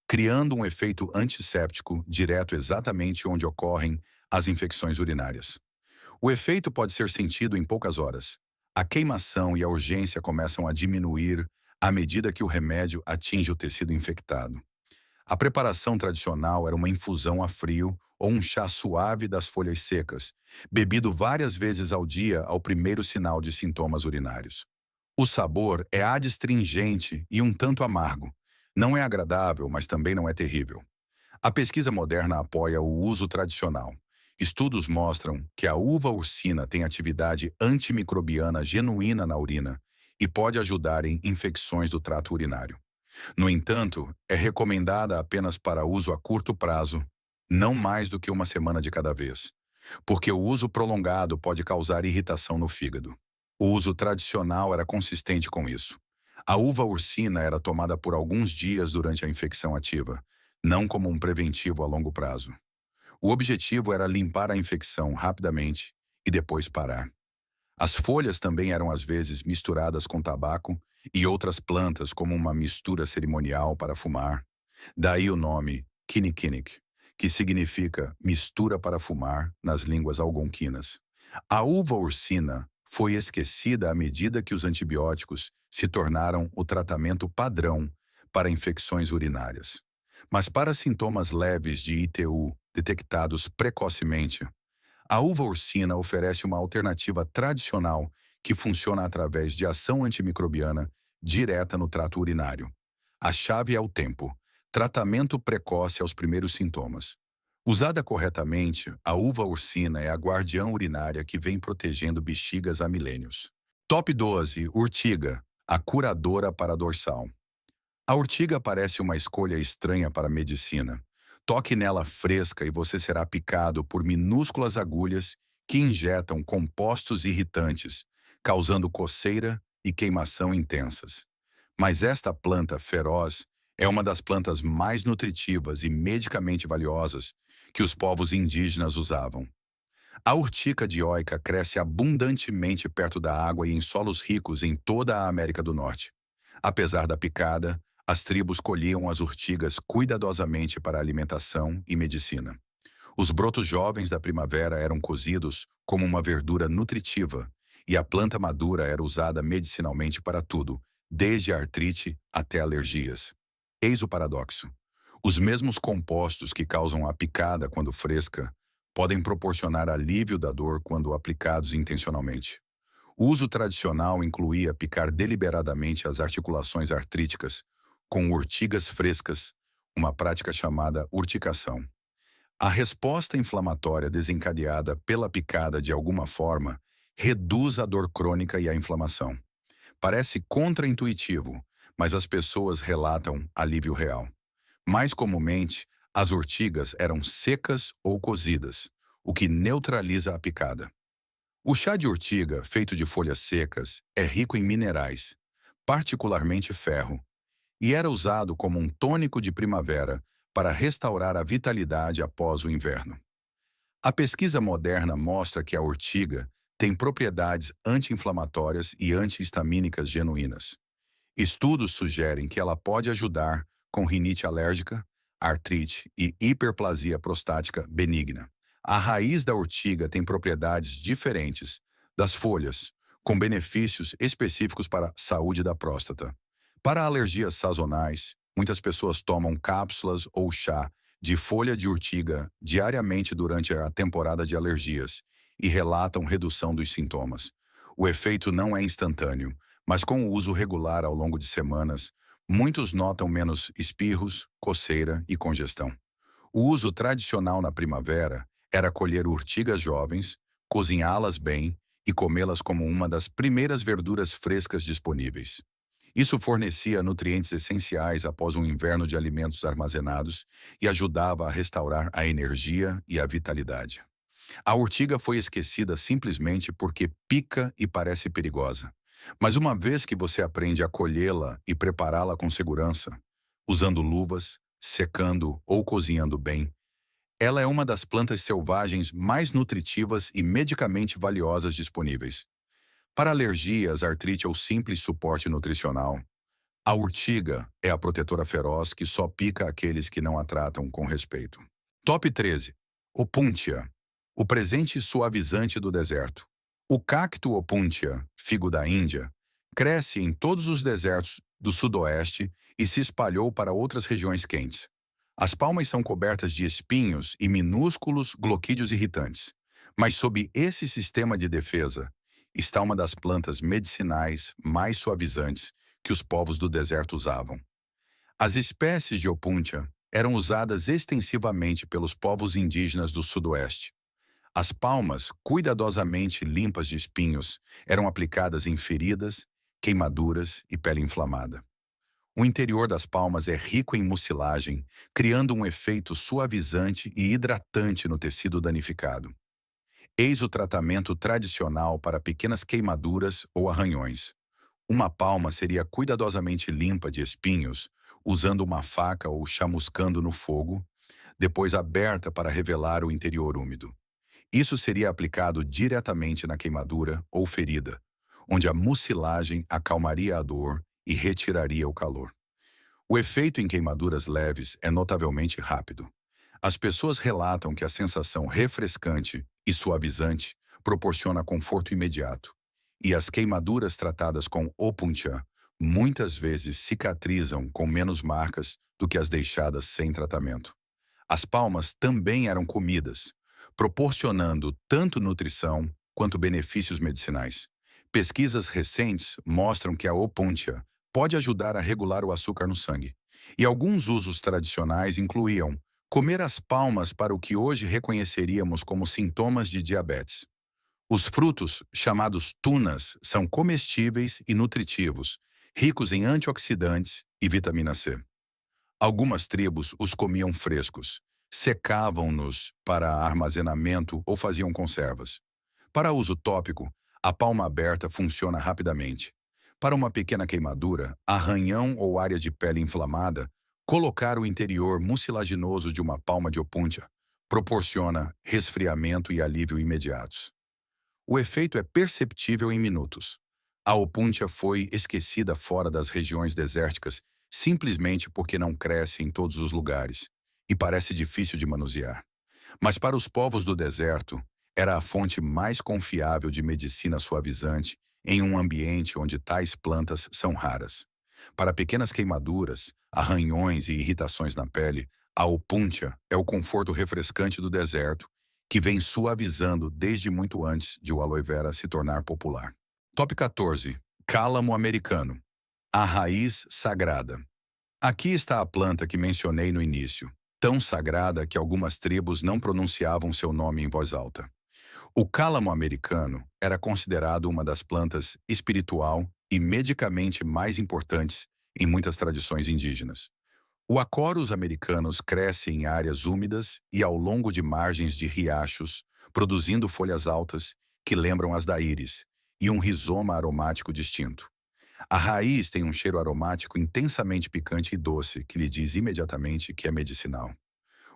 criando um efeito antisséptico direto exatamente onde ocorrem as infecções urinárias. O efeito pode ser sentido em poucas horas. A queimação e a urgência começam a diminuir à medida que o remédio atinge o tecido infectado. A preparação tradicional era uma infusão a frio ou um chá suave das folhas secas, bebido várias vezes ao dia ao primeiro sinal de sintomas urinários. O sabor é adstringente e um tanto amargo. Não é agradável, mas também não é terrível. A pesquisa moderna apoia o uso tradicional. Estudos mostram que a uva ursina tem atividade antimicrobiana genuína na urina e pode ajudar em infecções do trato urinário. No entanto, é recomendada apenas para uso a curto prazo, não mais do que uma semana de cada vez, porque o uso prolongado pode causar irritação no fígado. O uso tradicional era consistente com isso. A uva ursina era tomada por alguns dias durante a infecção ativa, não como um preventivo a longo prazo. O objetivo era limpar a infecção rapidamente e depois parar. As folhas também eram às vezes misturadas com tabaco e outras plantas como uma mistura cerimonial para fumar. Daí o nome kinnikinnick, que significa mistura para fumar nas línguas algonquinas. A uva ursina foi esquecida à medida que os antibióticos se tornaram o tratamento padrão para infecções urinárias. Mas para sintomas leves de ITU detectados precocemente, a uva ursina oferece uma alternativa tradicional que funciona através de ação antimicrobiana direta no trato urinário. A chave é o tempo. Tratamento precoce aos primeiros sintomas. Usada corretamente, a uva ursina é a guardiã urinária que vem protegendo bexigas há milênios. Top 12. Urtiga, a curadora para dorsal. A urtiga parece uma escolha estranha para a medicina. Toque nela fresca e você será picado por minúsculas agulhas que injetam compostos irritantes, causando coceira e queimação intensas. Mas esta planta feroz é uma das plantas mais nutritivas e medicamente valiosas que os povos indígenas usavam. A urtica dioica cresce abundantemente perto da água e em solos ricos em toda a América do Norte. Apesar da picada, as tribos colhiam as urtigas cuidadosamente para alimentação e medicina. Os brotos jovens da primavera eram cozidos como uma verdura nutritiva, e a planta madura era usada medicinalmente para tudo, desde a artrite até alergias. Eis o paradoxo. Os mesmos compostos que causam a picada quando fresca podem proporcionar alívio da dor quando aplicados intencionalmente. O uso tradicional incluía picar deliberadamente as articulações artríticas com urtigas frescas, uma prática chamada urticação. A resposta inflamatória desencadeada pela picada de alguma forma reduz a dor crônica e a inflamação. Parece contraintuitivo, mas as pessoas relatam alívio real. Mais comumente, as urtigas eram secas ou cozidas, o que neutraliza a picada. O chá de urtiga, feito de folhas secas, é rico em minerais, particularmente ferro, e era usado como um tônico de primavera para restaurar a vitalidade após o inverno. A pesquisa moderna mostra que a urtiga tem propriedades anti-inflamatórias e antihistamínicas genuínas. Estudos sugerem que ela pode ajudar com rinite alérgica, artrite e hiperplasia prostática benigna. A raiz da urtiga tem propriedades diferentes das folhas, com benefícios específicos para a saúde da próstata. Para alergias sazonais, muitas pessoas tomam cápsulas ou chá de folha de urtiga diariamente durante a temporada de alergias e relatam redução dos sintomas. O efeito não é instantâneo, mas com o uso regular ao longo de semanas, muitos notam menos espirros, coceira e congestão. O uso tradicional na primavera era colher urtigas jovens, cozinhá-las bem e comê-las como uma das primeiras verduras frescas disponíveis. Isso fornecia nutrientes essenciais após um inverno de alimentos armazenados e ajudava a restaurar a energia e a vitalidade. A urtiga foi esquecida simplesmente porque pica e parece perigosa. Mas uma vez que você aprende a colhê-la e prepará-la com segurança, usando luvas, secando ou cozinhando bem, ela é uma das plantas selvagens mais nutritivas e medicamente valiosas disponíveis. Para alergias, artrite ou simples suporte nutricional, a urtiga é a protetora feroz que só pica aqueles que não a tratam com respeito. Top 13. Opuntia, o presente suavizante do deserto. O cacto Opuntia, figo da Índia, cresce em todos os desertos do sudoeste e se espalhou para outras regiões quentes. As palmas são cobertas de espinhos e minúsculos gloquídeos irritantes. Mas sob esse sistema de defesa está uma das plantas medicinais mais suavizantes que os povos do deserto usavam. As espécies de opuntia eram usadas extensivamente pelos povos indígenas do sudoeste. As palmas, cuidadosamente limpas de espinhos, eram aplicadas em feridas, queimaduras e pele inflamada. O interior das palmas é rico em mucilagem, criando um efeito suavizante e hidratante no tecido danificado. Eis o tratamento tradicional para pequenas queimaduras ou arranhões. Uma palma seria cuidadosamente limpa de espinhos, usando uma faca ou chamuscando no fogo, depois aberta para revelar o interior úmido. Isso seria aplicado diretamente na queimadura ou ferida, onde a mucilagem acalmaria a dor e retiraria o calor. O efeito em queimaduras leves é notavelmente rápido. As pessoas relatam que a sensação refrescante e suavizante proporciona conforto imediato, e as queimaduras tratadas com opuntia muitas vezes cicatrizam com menos marcas do que as deixadas sem tratamento. As palmas também eram comidas, proporcionando tanto nutrição quanto benefícios medicinais. Pesquisas recentes mostram que a opuntia pode ajudar a regular o açúcar no sangue, e alguns usos tradicionais incluíam comer as palmas para o que hoje reconheceríamos como sintomas de diabetes. Os frutos, chamados tunas, são comestíveis e nutritivos, ricos em antioxidantes e vitamina C. Algumas tribos os comiam frescos, secavam-nos para armazenamento ou faziam conservas. Para uso tópico, a palma aberta funciona rapidamente. Para uma pequena queimadura, arranhão ou área de pele inflamada, colocar o interior mucilaginoso de uma palma de opuntia proporciona resfriamento e alívio imediatos. O efeito é perceptível em minutos. A opuntia foi esquecida fora das regiões desérticas simplesmente porque não cresce em todos os lugares e parece difícil de manusear. Mas para os povos do deserto, era a fonte mais confiável de medicina suavizante em um ambiente onde tais plantas são raras. Para pequenas queimaduras, arranhões e irritações na pele, a opuntia é o conforto refrescante do deserto que vem suavizando desde muito antes de o aloe vera se tornar popular. Top 14. Cálamo americano. A raiz sagrada. Aqui está a planta que mencionei no início, tão sagrada que algumas tribos não pronunciavam seu nome em voz alta. O cálamo americano era considerado uma das plantas espiritual e medicamente mais importantes em muitas tradições indígenas. O Acorus americanus cresce em áreas úmidas e ao longo de margens de riachos, produzindo folhas altas que lembram as da íris e um rizoma aromático distinto. A raiz tem um cheiro aromático intensamente picante e doce que lhe diz imediatamente que é medicinal.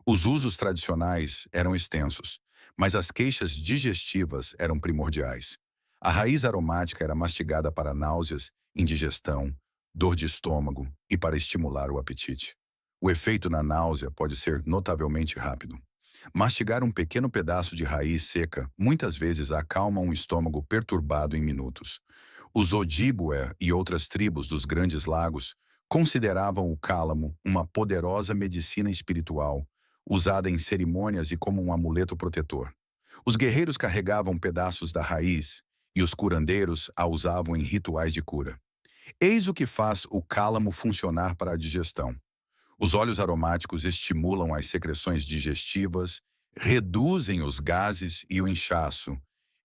Os usos tradicionais eram extensos, mas as queixas digestivas eram primordiais. A raiz aromática era mastigada para náuseas, indigestão, dor de estômago e para estimular o apetite. O efeito na náusea pode ser notavelmente rápido. Mastigar um pequeno pedaço de raiz seca muitas vezes acalma um estômago perturbado em minutos. Os Ojibwe e outras tribos dos Grandes Lagos consideravam o cálamo uma poderosa medicina espiritual, usada em cerimônias e como um amuleto protetor. Os guerreiros carregavam pedaços da raiz e os curandeiros a usavam em rituais de cura. Eis o que faz o cálamo funcionar para a digestão. Os óleos aromáticos estimulam as secreções digestivas, reduzem os gases e o inchaço,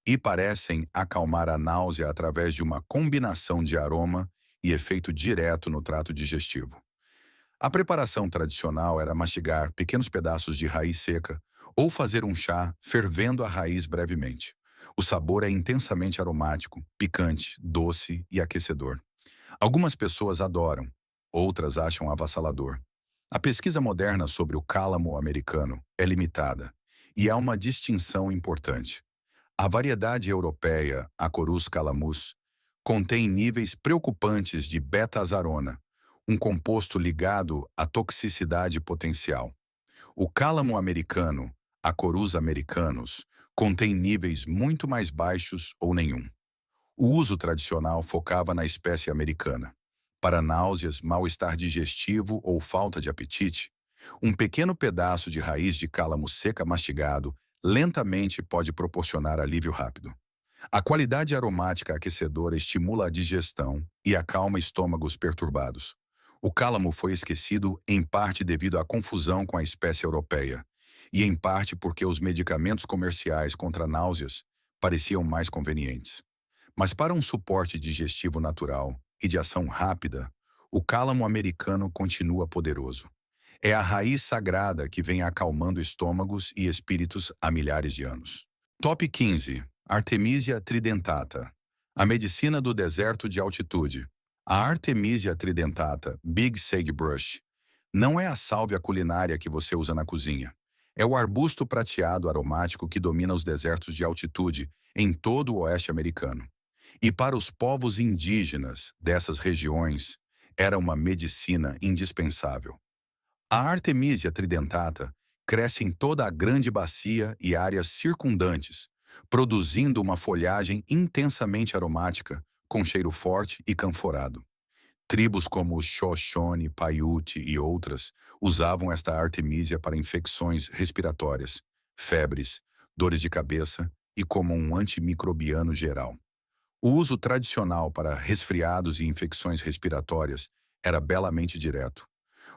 e parecem acalmar a náusea através de uma combinação de aroma e efeito direto no trato digestivo. A preparação tradicional era mastigar pequenos pedaços de raiz seca ou fazer um chá fervendo a raiz brevemente. O sabor é intensamente aromático, picante, doce e aquecedor. Algumas pessoas adoram, outras acham avassalador. A pesquisa moderna sobre o cálamo americano é limitada, e há uma distinção importante. A variedade europeia, Acorus calamus, contém níveis preocupantes de beta-azarona, um composto ligado à toxicidade potencial. O cálamo americano, Acorus americanus, contém níveis muito mais baixos ou nenhum. O uso tradicional focava na espécie americana. Para náuseas, mal-estar digestivo ou falta de apetite, Um pequeno pedaço de raiz de cálamo seca mastigado lentamente pode proporcionar alívio rápido. A qualidade aromática aquecedora estimula a digestão e acalma estômagos perturbados. O cálamo foi esquecido em parte devido à confusão com a espécie europeia, e em parte porque os medicamentos comerciais contra náuseas pareciam mais convenientes. Mas para um suporte digestivo natural e de ação rápida, o cálamo americano continua poderoso. É a raiz sagrada que vem acalmando estômagos e espíritos há milhares de anos. Top 15. Artemisia tridentata. A medicina do deserto de altitude. A Artemisia tridentata, Big Sagebrush, não é a sálvia culinária que você usa na cozinha. É o arbusto prateado aromático que domina os desertos de altitude em todo o oeste americano. E para os povos indígenas dessas regiões, era uma medicina indispensável. A Artemisia tridentata cresce em toda a grande bacia e áreas circundantes, produzindo uma folhagem intensamente aromática, com cheiro forte e canforado. Tribos como Shoshone, Paiute e outras usavam esta Artemisia para infecções respiratórias, febres, dores de cabeça e como um antimicrobiano geral. O uso tradicional para resfriados e infecções respiratórias era belamente direto.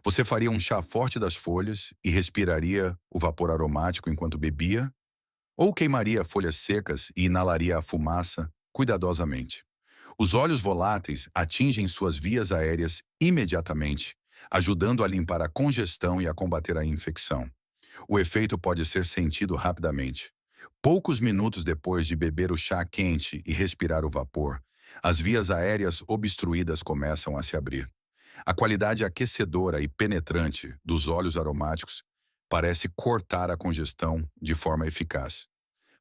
Você faria um chá forte das folhas e respiraria o vapor aromático enquanto bebia, ou queimaria folhas secas e inalaria a fumaça cuidadosamente. Os óleos voláteis atingem suas vias aéreas imediatamente, ajudando a limpar a congestão e a combater a infecção. O efeito pode ser sentido rapidamente. Poucos minutos depois de beber o chá quente e respirar o vapor, as vias aéreas obstruídas começam a se abrir. A qualidade aquecedora e penetrante dos óleos aromáticos parece cortar a congestão de forma eficaz.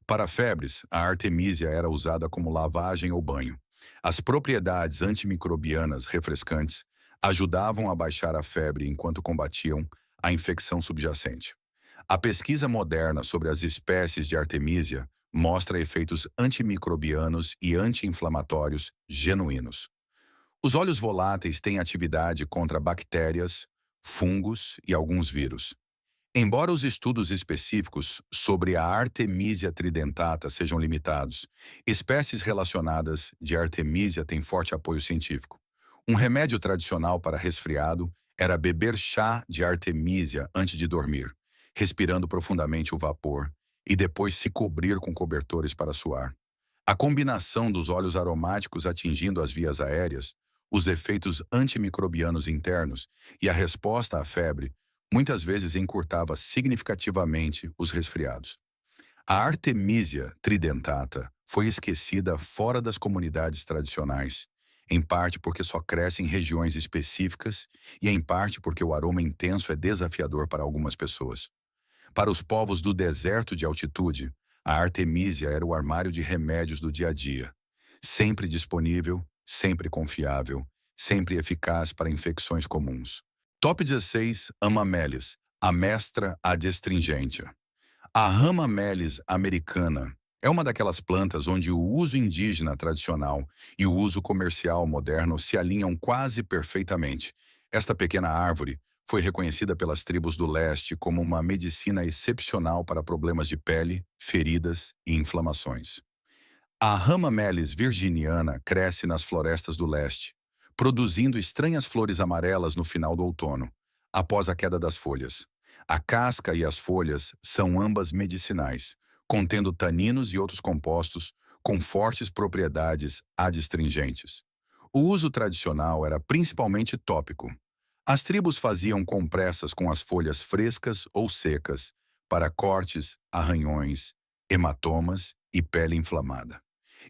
Para febres, a artemisia era usada como lavagem ou banho. As propriedades antimicrobianas refrescantes ajudavam a baixar a febre enquanto combatiam a infecção subjacente. A pesquisa moderna sobre as espécies de artemisia mostra efeitos antimicrobianos e anti-inflamatórios genuínos. Os óleos voláteis têm atividade contra bactérias, fungos e alguns vírus. Embora os estudos específicos sobre a Artemisia tridentata sejam limitados, espécies relacionadas de Artemisia têm forte apoio científico. Um remédio tradicional para resfriado era beber chá de Artemisia antes de dormir, respirando profundamente o vapor e depois se cobrir com cobertores para suar. A combinação dos óleos aromáticos atingindo as vias aéreas, os efeitos antimicrobianos internos e a resposta à febre muitas vezes encurtava significativamente os resfriados. A Artemisia tridentata foi esquecida fora das comunidades tradicionais, em parte porque só cresce em regiões específicas e em parte porque o aroma intenso é desafiador para algumas pessoas. Para os povos do deserto de altitude, a Artemisia era o armário de remédios do dia a dia, sempre disponível, sempre confiável, sempre eficaz para infecções comuns. Top 16. Hamamelis, a mestra adstringente. A Hamamelis americana é uma daquelas plantas onde o uso indígena tradicional e o uso comercial moderno se alinham quase perfeitamente. Esta pequena árvore foi reconhecida pelas tribos do leste como uma medicina excepcional para problemas de pele, feridas e inflamações. A Hamamelis virginiana cresce nas florestas do leste, produzindo estranhas flores amarelas no final do outono, após a queda das folhas. A casca e as folhas são ambas medicinais, contendo taninos e outros compostos com fortes propriedades adstringentes. O uso tradicional era principalmente tópico. As tribos faziam compressas com as folhas frescas ou secas para cortes, arranhões, hematomas e pele inflamada.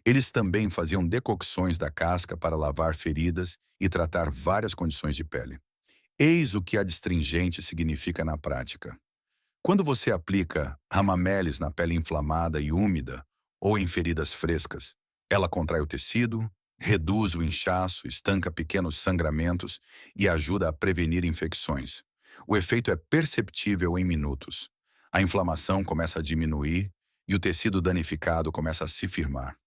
Eles também faziam decocções da casca para lavar feridas e tratar várias condições de pele. Eis o que adstringente significa na prática. Quando você aplica Hamamelis na pele inflamada e úmida ou em feridas frescas, ela contrai o tecido, reduz o inchaço, estanca pequenos sangramentos e ajuda a prevenir infecções. O efeito é perceptível em minutos. A inflamação começa a diminuir e o tecido danificado começa a se firmar.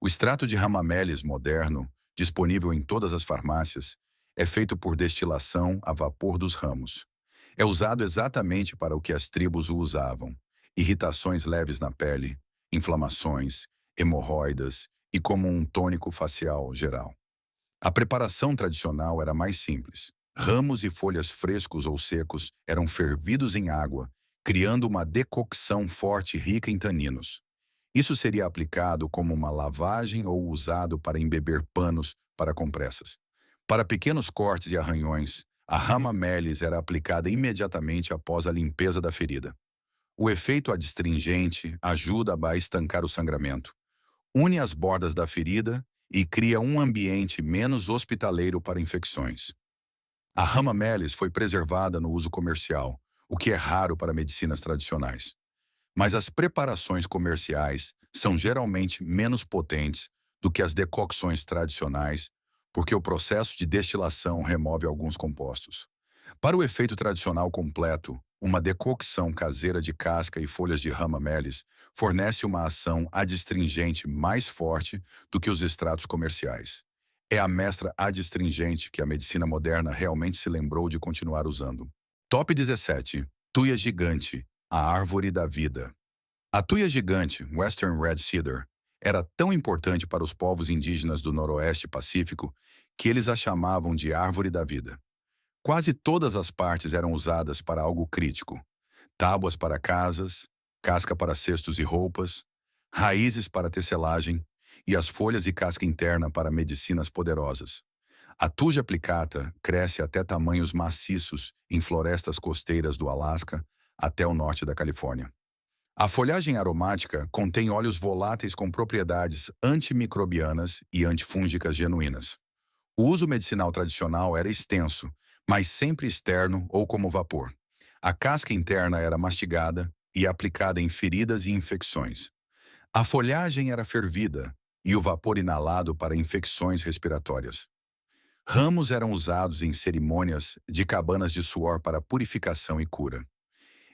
O extrato de Hamamelis moderno, disponível em todas as farmácias, é feito por destilação a vapor dos ramos. É usado exatamente para o que as tribos o usavam: irritações leves na pele, inflamações, hemorroidas e como um tônico facial geral. A preparação tradicional era mais simples. Ramos e folhas frescos ou secos eram fervidos em água, criando uma decocção forte rica em taninos. Isso seria aplicado como uma lavagem ou usado para embeber panos para compressas. Para pequenos cortes e arranhões, a rama melis era aplicada imediatamente após a limpeza da ferida. O efeito adstringente ajuda a estancar o sangramento, une as bordas da ferida e cria um ambiente menos hospitaleiro para infecções. A rama melis foi preservada no uso comercial, o que é raro para medicinas tradicionais. Mas as preparações comerciais são geralmente menos potentes do que as decocções tradicionais, porque o processo de destilação remove alguns compostos. Para o efeito tradicional completo, uma decocção caseira de casca e folhas de rama melis fornece uma ação adstringente mais forte do que os extratos comerciais. É a mestra adstringente que a medicina moderna realmente se lembrou de continuar usando. Top 17. Tuia gigante, a árvore da vida. A tuia gigante, Western Red Cedar, era tão importante para os povos indígenas do Noroeste Pacífico que eles a chamavam de árvore da vida. Quase todas as partes eram usadas para algo crítico: tábuas para casas, casca para cestos e roupas, raízes para tecelagem e as folhas e casca interna para medicinas poderosas. A Thuja plicata cresce até tamanhos maciços em florestas costeiras do Alasca até o norte da Califórnia. A folhagem aromática contém óleos voláteis com propriedades antimicrobianas e antifúngicas genuínas. O uso medicinal tradicional era extenso, mas sempre externo ou como vapor. A casca interna era mastigada e aplicada em feridas e infecções. A folhagem era fervida e o vapor inalado para infecções respiratórias. Ramos eram usados em cerimônias de cabanas de suor para purificação e cura.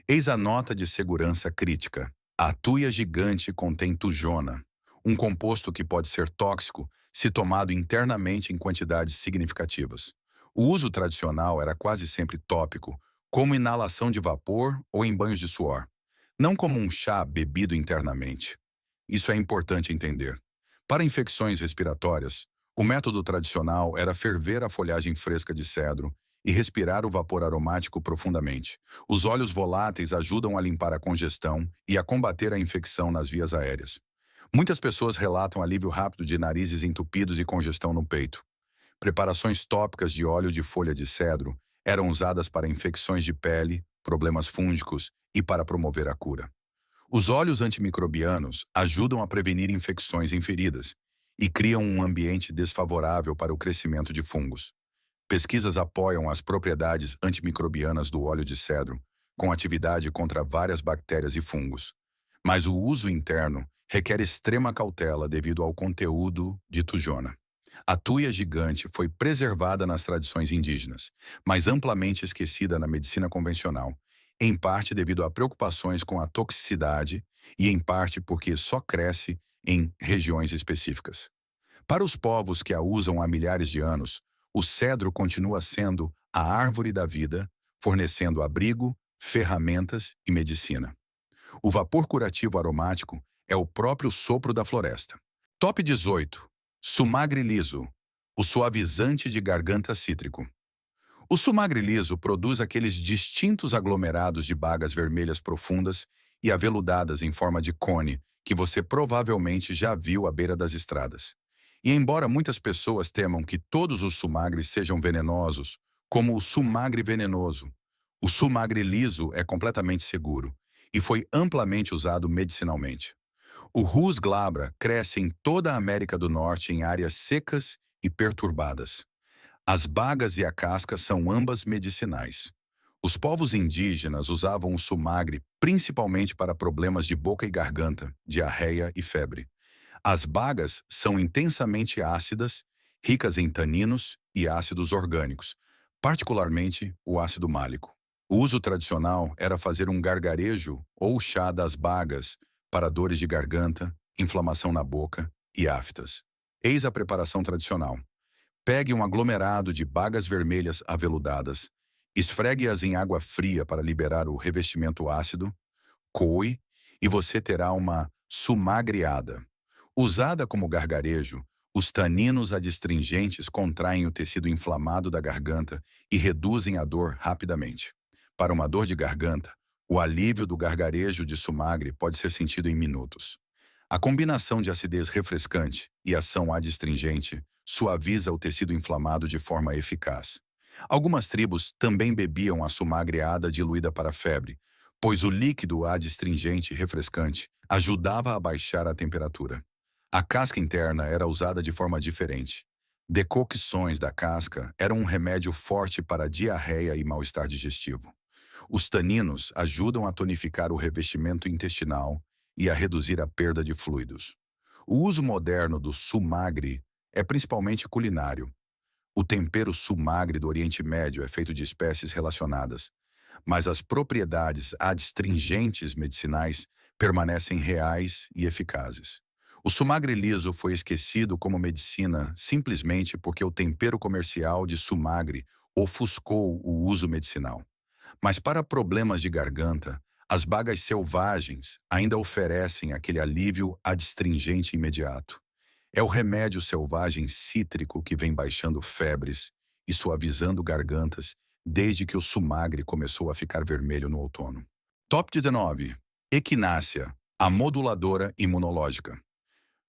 Eis a nota de segurança crítica. A tuia gigante contém tujona, um composto que pode ser tóxico se tomado internamente em quantidades significativas. O uso tradicional era quase sempre tópico, como inalação de vapor ou em banhos de suor, não como um chá bebido internamente. Isso é importante entender. Para infecções respiratórias, o método tradicional era ferver a folhagem fresca de cedro e respirar o vapor aromático profundamente. Os óleos voláteis ajudam a limpar a congestão e a combater a infecção nas vias aéreas. Muitas pessoas relatam alívio rápido de narizes entupidos e congestão no peito. Preparações tópicas de óleo de folha de cedro eram usadas para infecções de pele, problemas fúngicos e para promover a cura. Os óleos antimicrobianos ajudam a prevenir infecções em feridas e criam um ambiente desfavorável para o crescimento de fungos. Pesquisas apoiam as propriedades antimicrobianas do óleo de cedro, com atividade contra várias bactérias e fungos. Mas o uso interno requer extrema cautela devido ao conteúdo de tujona. A tuia gigante foi preservada nas tradições indígenas, mas amplamente esquecida na medicina convencional, em parte devido a preocupações com a toxicidade e em parte porque só cresce em regiões específicas. Para os povos que a usam há milhares de anos, o cedro continua sendo a árvore da vida, fornecendo abrigo, ferramentas e medicina. O vapor curativo aromático é o próprio sopro da floresta. Top 18. Sumagre liso, o suavizante de garganta cítrico. O sumagre liso produz aqueles distintos aglomerados de bagas vermelhas profundas e aveludadas em forma de cone que você provavelmente já viu à beira das estradas. E embora muitas pessoas temam que todos os sumagres sejam venenosos, como o sumagre venenoso, o sumagre liso é completamente seguro e foi amplamente usado medicinalmente. O Rhus glabra cresce em toda a América do Norte em áreas secas e perturbadas. As bagas e a casca são ambas medicinais. Os povos indígenas usavam o sumagre principalmente para problemas de boca e garganta, diarreia e febre. As bagas são intensamente ácidas, ricas em taninos e ácidos orgânicos, particularmente o ácido málico. O uso tradicional era fazer um gargarejo ou chá das bagas para dores de garganta, inflamação na boca e aftas. Eis a preparação tradicional. Pegue um aglomerado de bagas vermelhas aveludadas Esfregue-as em água fria para liberar o revestimento ácido, coe, e você terá uma sumagreada. Usada como gargarejo, os taninos adstringentes contraem o tecido inflamado da garganta e reduzem a dor rapidamente. Para uma dor de garganta, o alívio do gargarejo de sumagre pode ser sentido em minutos. A combinação de acidez refrescante e ação adstringente suaviza o tecido inflamado de forma eficaz. Algumas tribos também bebiam a sumagreada diluída para a febre, pois o líquido adstringente refrescante ajudava a baixar a temperatura. A casca interna era usada de forma diferente. Decocções da casca eram um remédio forte para diarreia e mal-estar digestivo. Os taninos ajudam a tonificar o revestimento intestinal e a reduzir a perda de fluidos. O uso moderno do sumagre é principalmente culinário. O tempero sumagre do Oriente Médio é feito de espécies relacionadas, mas as propriedades adstringentes medicinais permanecem reais e eficazes. O sumagre liso foi esquecido como medicina simplesmente porque o tempero comercial de sumagre ofuscou o uso medicinal. Mas para problemas de garganta, as bagas selvagens ainda oferecem aquele alívio adstringente imediato. É o remédio selvagem cítrico que vem baixando febres e suavizando gargantas desde que o sumagre começou a ficar vermelho no outono. Top 19. Equinácea, a moduladora imunológica.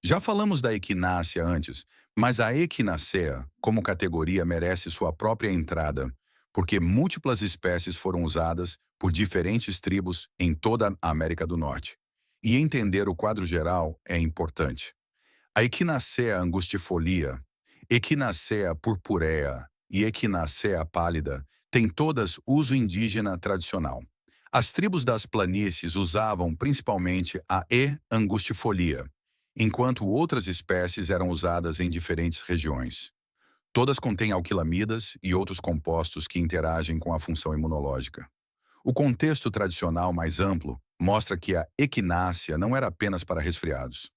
Já falamos da equinácea antes, mas a equinacea, como categoria, merece sua própria entrada, porque múltiplas espécies foram usadas por diferentes tribos em toda a América do Norte. E entender o quadro geral é importante. A Echinacea angustifolia, Echinacea purpurea e Echinacea pálida têm todas uso indígena tradicional. As tribos das planícies usavam principalmente a E. angustifolia, enquanto outras espécies eram usadas em diferentes regiões. Todas contêm alquilamidas e outros compostos que interagem com a função imunológica. O contexto tradicional mais amplo mostra que a equinácea não era apenas para resfriados.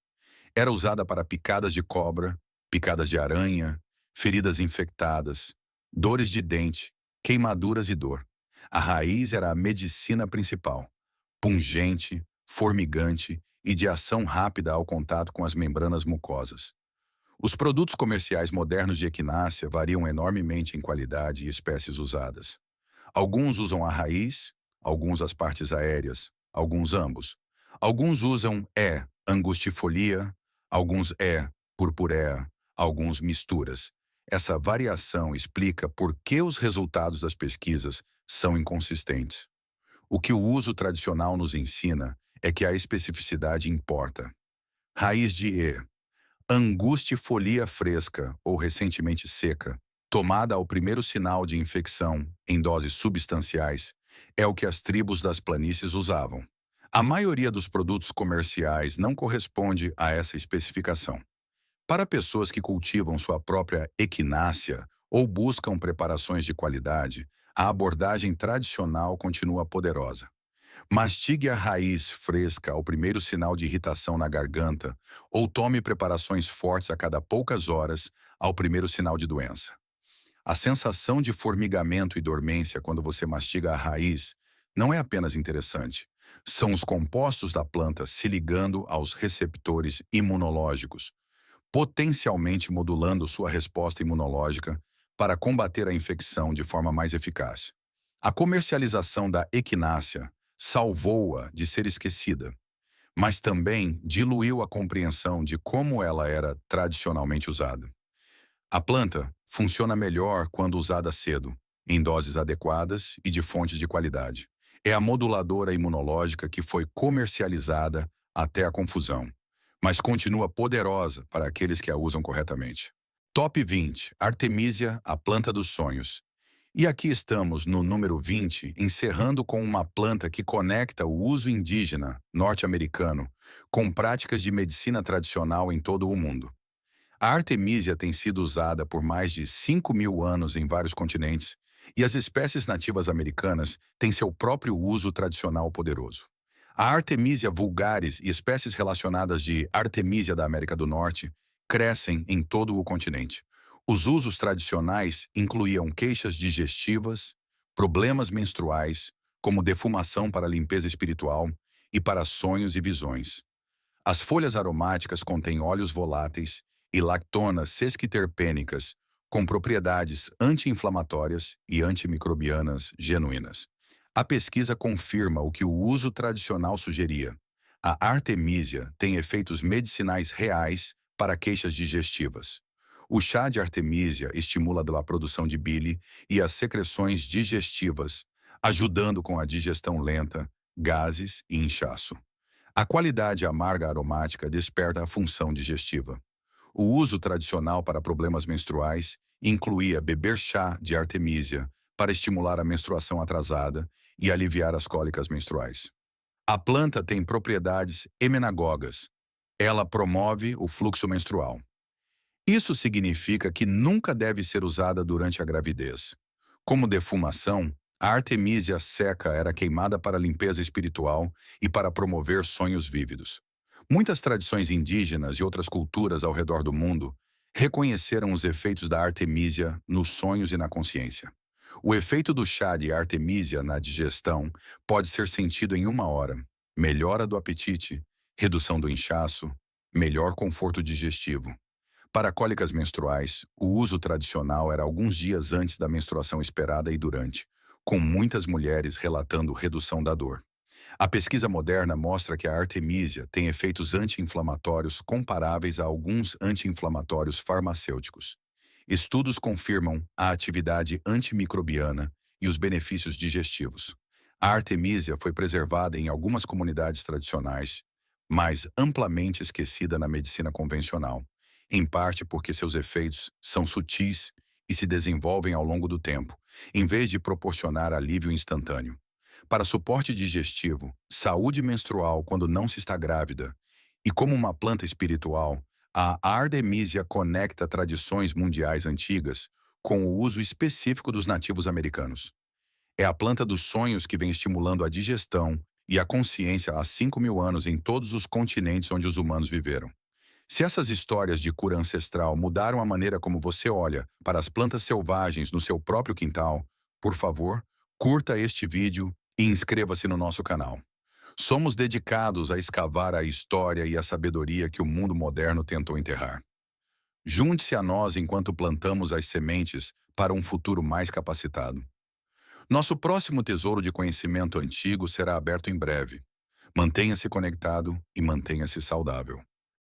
Era usada para picadas de cobra, picadas de aranha, feridas infectadas, dores de dente, queimaduras e dor. A raiz era a medicina principal, pungente, formigante e de ação rápida ao contato com as membranas mucosas. Os produtos comerciais modernos de equinácea variam enormemente em qualidade e espécies usadas. Alguns usam a raiz, alguns as partes aéreas, alguns ambos. Alguns usam E. angustifolia, alguns E. purpurea, alguns misturas. Essa variação explica por que os resultados das pesquisas são inconsistentes. O que o uso tradicional nos ensina é que a especificidade importa. Raiz de E. Angustifolia fresca ou recentemente seca, tomada ao primeiro sinal de infecção em doses substanciais, é o que as tribos das planícies usavam. A maioria dos produtos comerciais não corresponde a essa especificação. Para pessoas que cultivam sua própria equinácea ou buscam preparações de qualidade, a abordagem tradicional continua poderosa. Mastigue a raiz fresca ao primeiro sinal de irritação na garganta ou tome preparações fortes a cada poucas horas ao primeiro sinal de doença. A sensação de formigamento e dormência quando você mastiga a raiz não é apenas interessante. São os compostos da planta se ligando aos receptores imunológicos, potencialmente modulando sua resposta imunológica para combater a infecção de forma mais eficaz. A comercialização da equinácea salvou-a de ser esquecida, mas também diluiu a compreensão de como ela era tradicionalmente usada. A planta funciona melhor quando usada cedo, em doses adequadas e de fontes de qualidade. É a moduladora imunológica que foi comercializada até a confusão, mas continua poderosa para aqueles que a usam corretamente. Top 20. Artemisia, a planta dos sonhos. E aqui estamos no número 20, encerrando com uma planta que conecta o uso indígena norte-americano com práticas de medicina tradicional em todo o mundo. A artemisia tem sido usada por mais de 5.000 anos em vários continentes, e as espécies nativas americanas têm seu próprio uso tradicional poderoso. A Artemisia vulgaris e espécies relacionadas de Artemisia da América do Norte crescem em todo o continente. Os usos tradicionais incluíam queixas digestivas, problemas menstruais, como defumação para limpeza espiritual e para sonhos e visões. As folhas aromáticas contêm óleos voláteis e lactonas sesquiterpênicas com propriedades anti-inflamatórias e antimicrobianas genuínas. A pesquisa confirma o que o uso tradicional sugeria. A artemisia tem efeitos medicinais reais para queixas digestivas. O chá de artemisia estimula a produção de bile e as secreções digestivas, ajudando com a digestão lenta, gases e inchaço. A qualidade amarga aromática desperta a função digestiva. O uso tradicional para problemas menstruais incluía beber chá de artemisia para estimular a menstruação atrasada e aliviar as cólicas menstruais. A planta tem propriedades emenagogas. Ela promove o fluxo menstrual. Isso significa que nunca deve ser usada durante a gravidez. Como defumação, a artemisia seca era queimada para limpeza espiritual e para promover sonhos vívidos. Muitas tradições indígenas e outras culturas ao redor do mundo reconheceram os efeitos da artemisia nos sonhos e na consciência. O efeito do chá de artemisia na digestão pode ser sentido em 1 hora. Melhora do apetite, redução do inchaço, melhor conforto digestivo. Para cólicas menstruais, o uso tradicional era alguns dias antes da menstruação esperada e durante, com muitas mulheres relatando redução da dor. A pesquisa moderna mostra que a artemisia tem efeitos anti-inflamatórios comparáveis a alguns anti-inflamatórios farmacêuticos. Estudos confirmam a atividade antimicrobiana e os benefícios digestivos. A artemisia foi preservada em algumas comunidades tradicionais, mas amplamente esquecida na medicina convencional, em parte porque seus efeitos são sutis e se desenvolvem ao longo do tempo, em vez de proporcionar alívio instantâneo. Para suporte digestivo, saúde menstrual quando não se está grávida, e como uma planta espiritual, a artemisia conecta tradições mundiais antigas com o uso específico dos nativos americanos. É a planta dos sonhos que vem estimulando a digestão e a consciência há 5.000 anos em todos os continentes onde os humanos viveram. Se essas histórias de cura ancestral mudaram a maneira como você olha para as plantas selvagens no seu próprio quintal, por favor, curta este vídeo e inscreva-se no nosso canal. Somos dedicados a escavar a história e a sabedoria que o mundo moderno tentou enterrar. Junte-se a nós enquanto plantamos as sementes para um futuro mais capacitado. Nosso próximo tesouro de conhecimento antigo será aberto em breve. Mantenha-se conectado e mantenha-se saudável.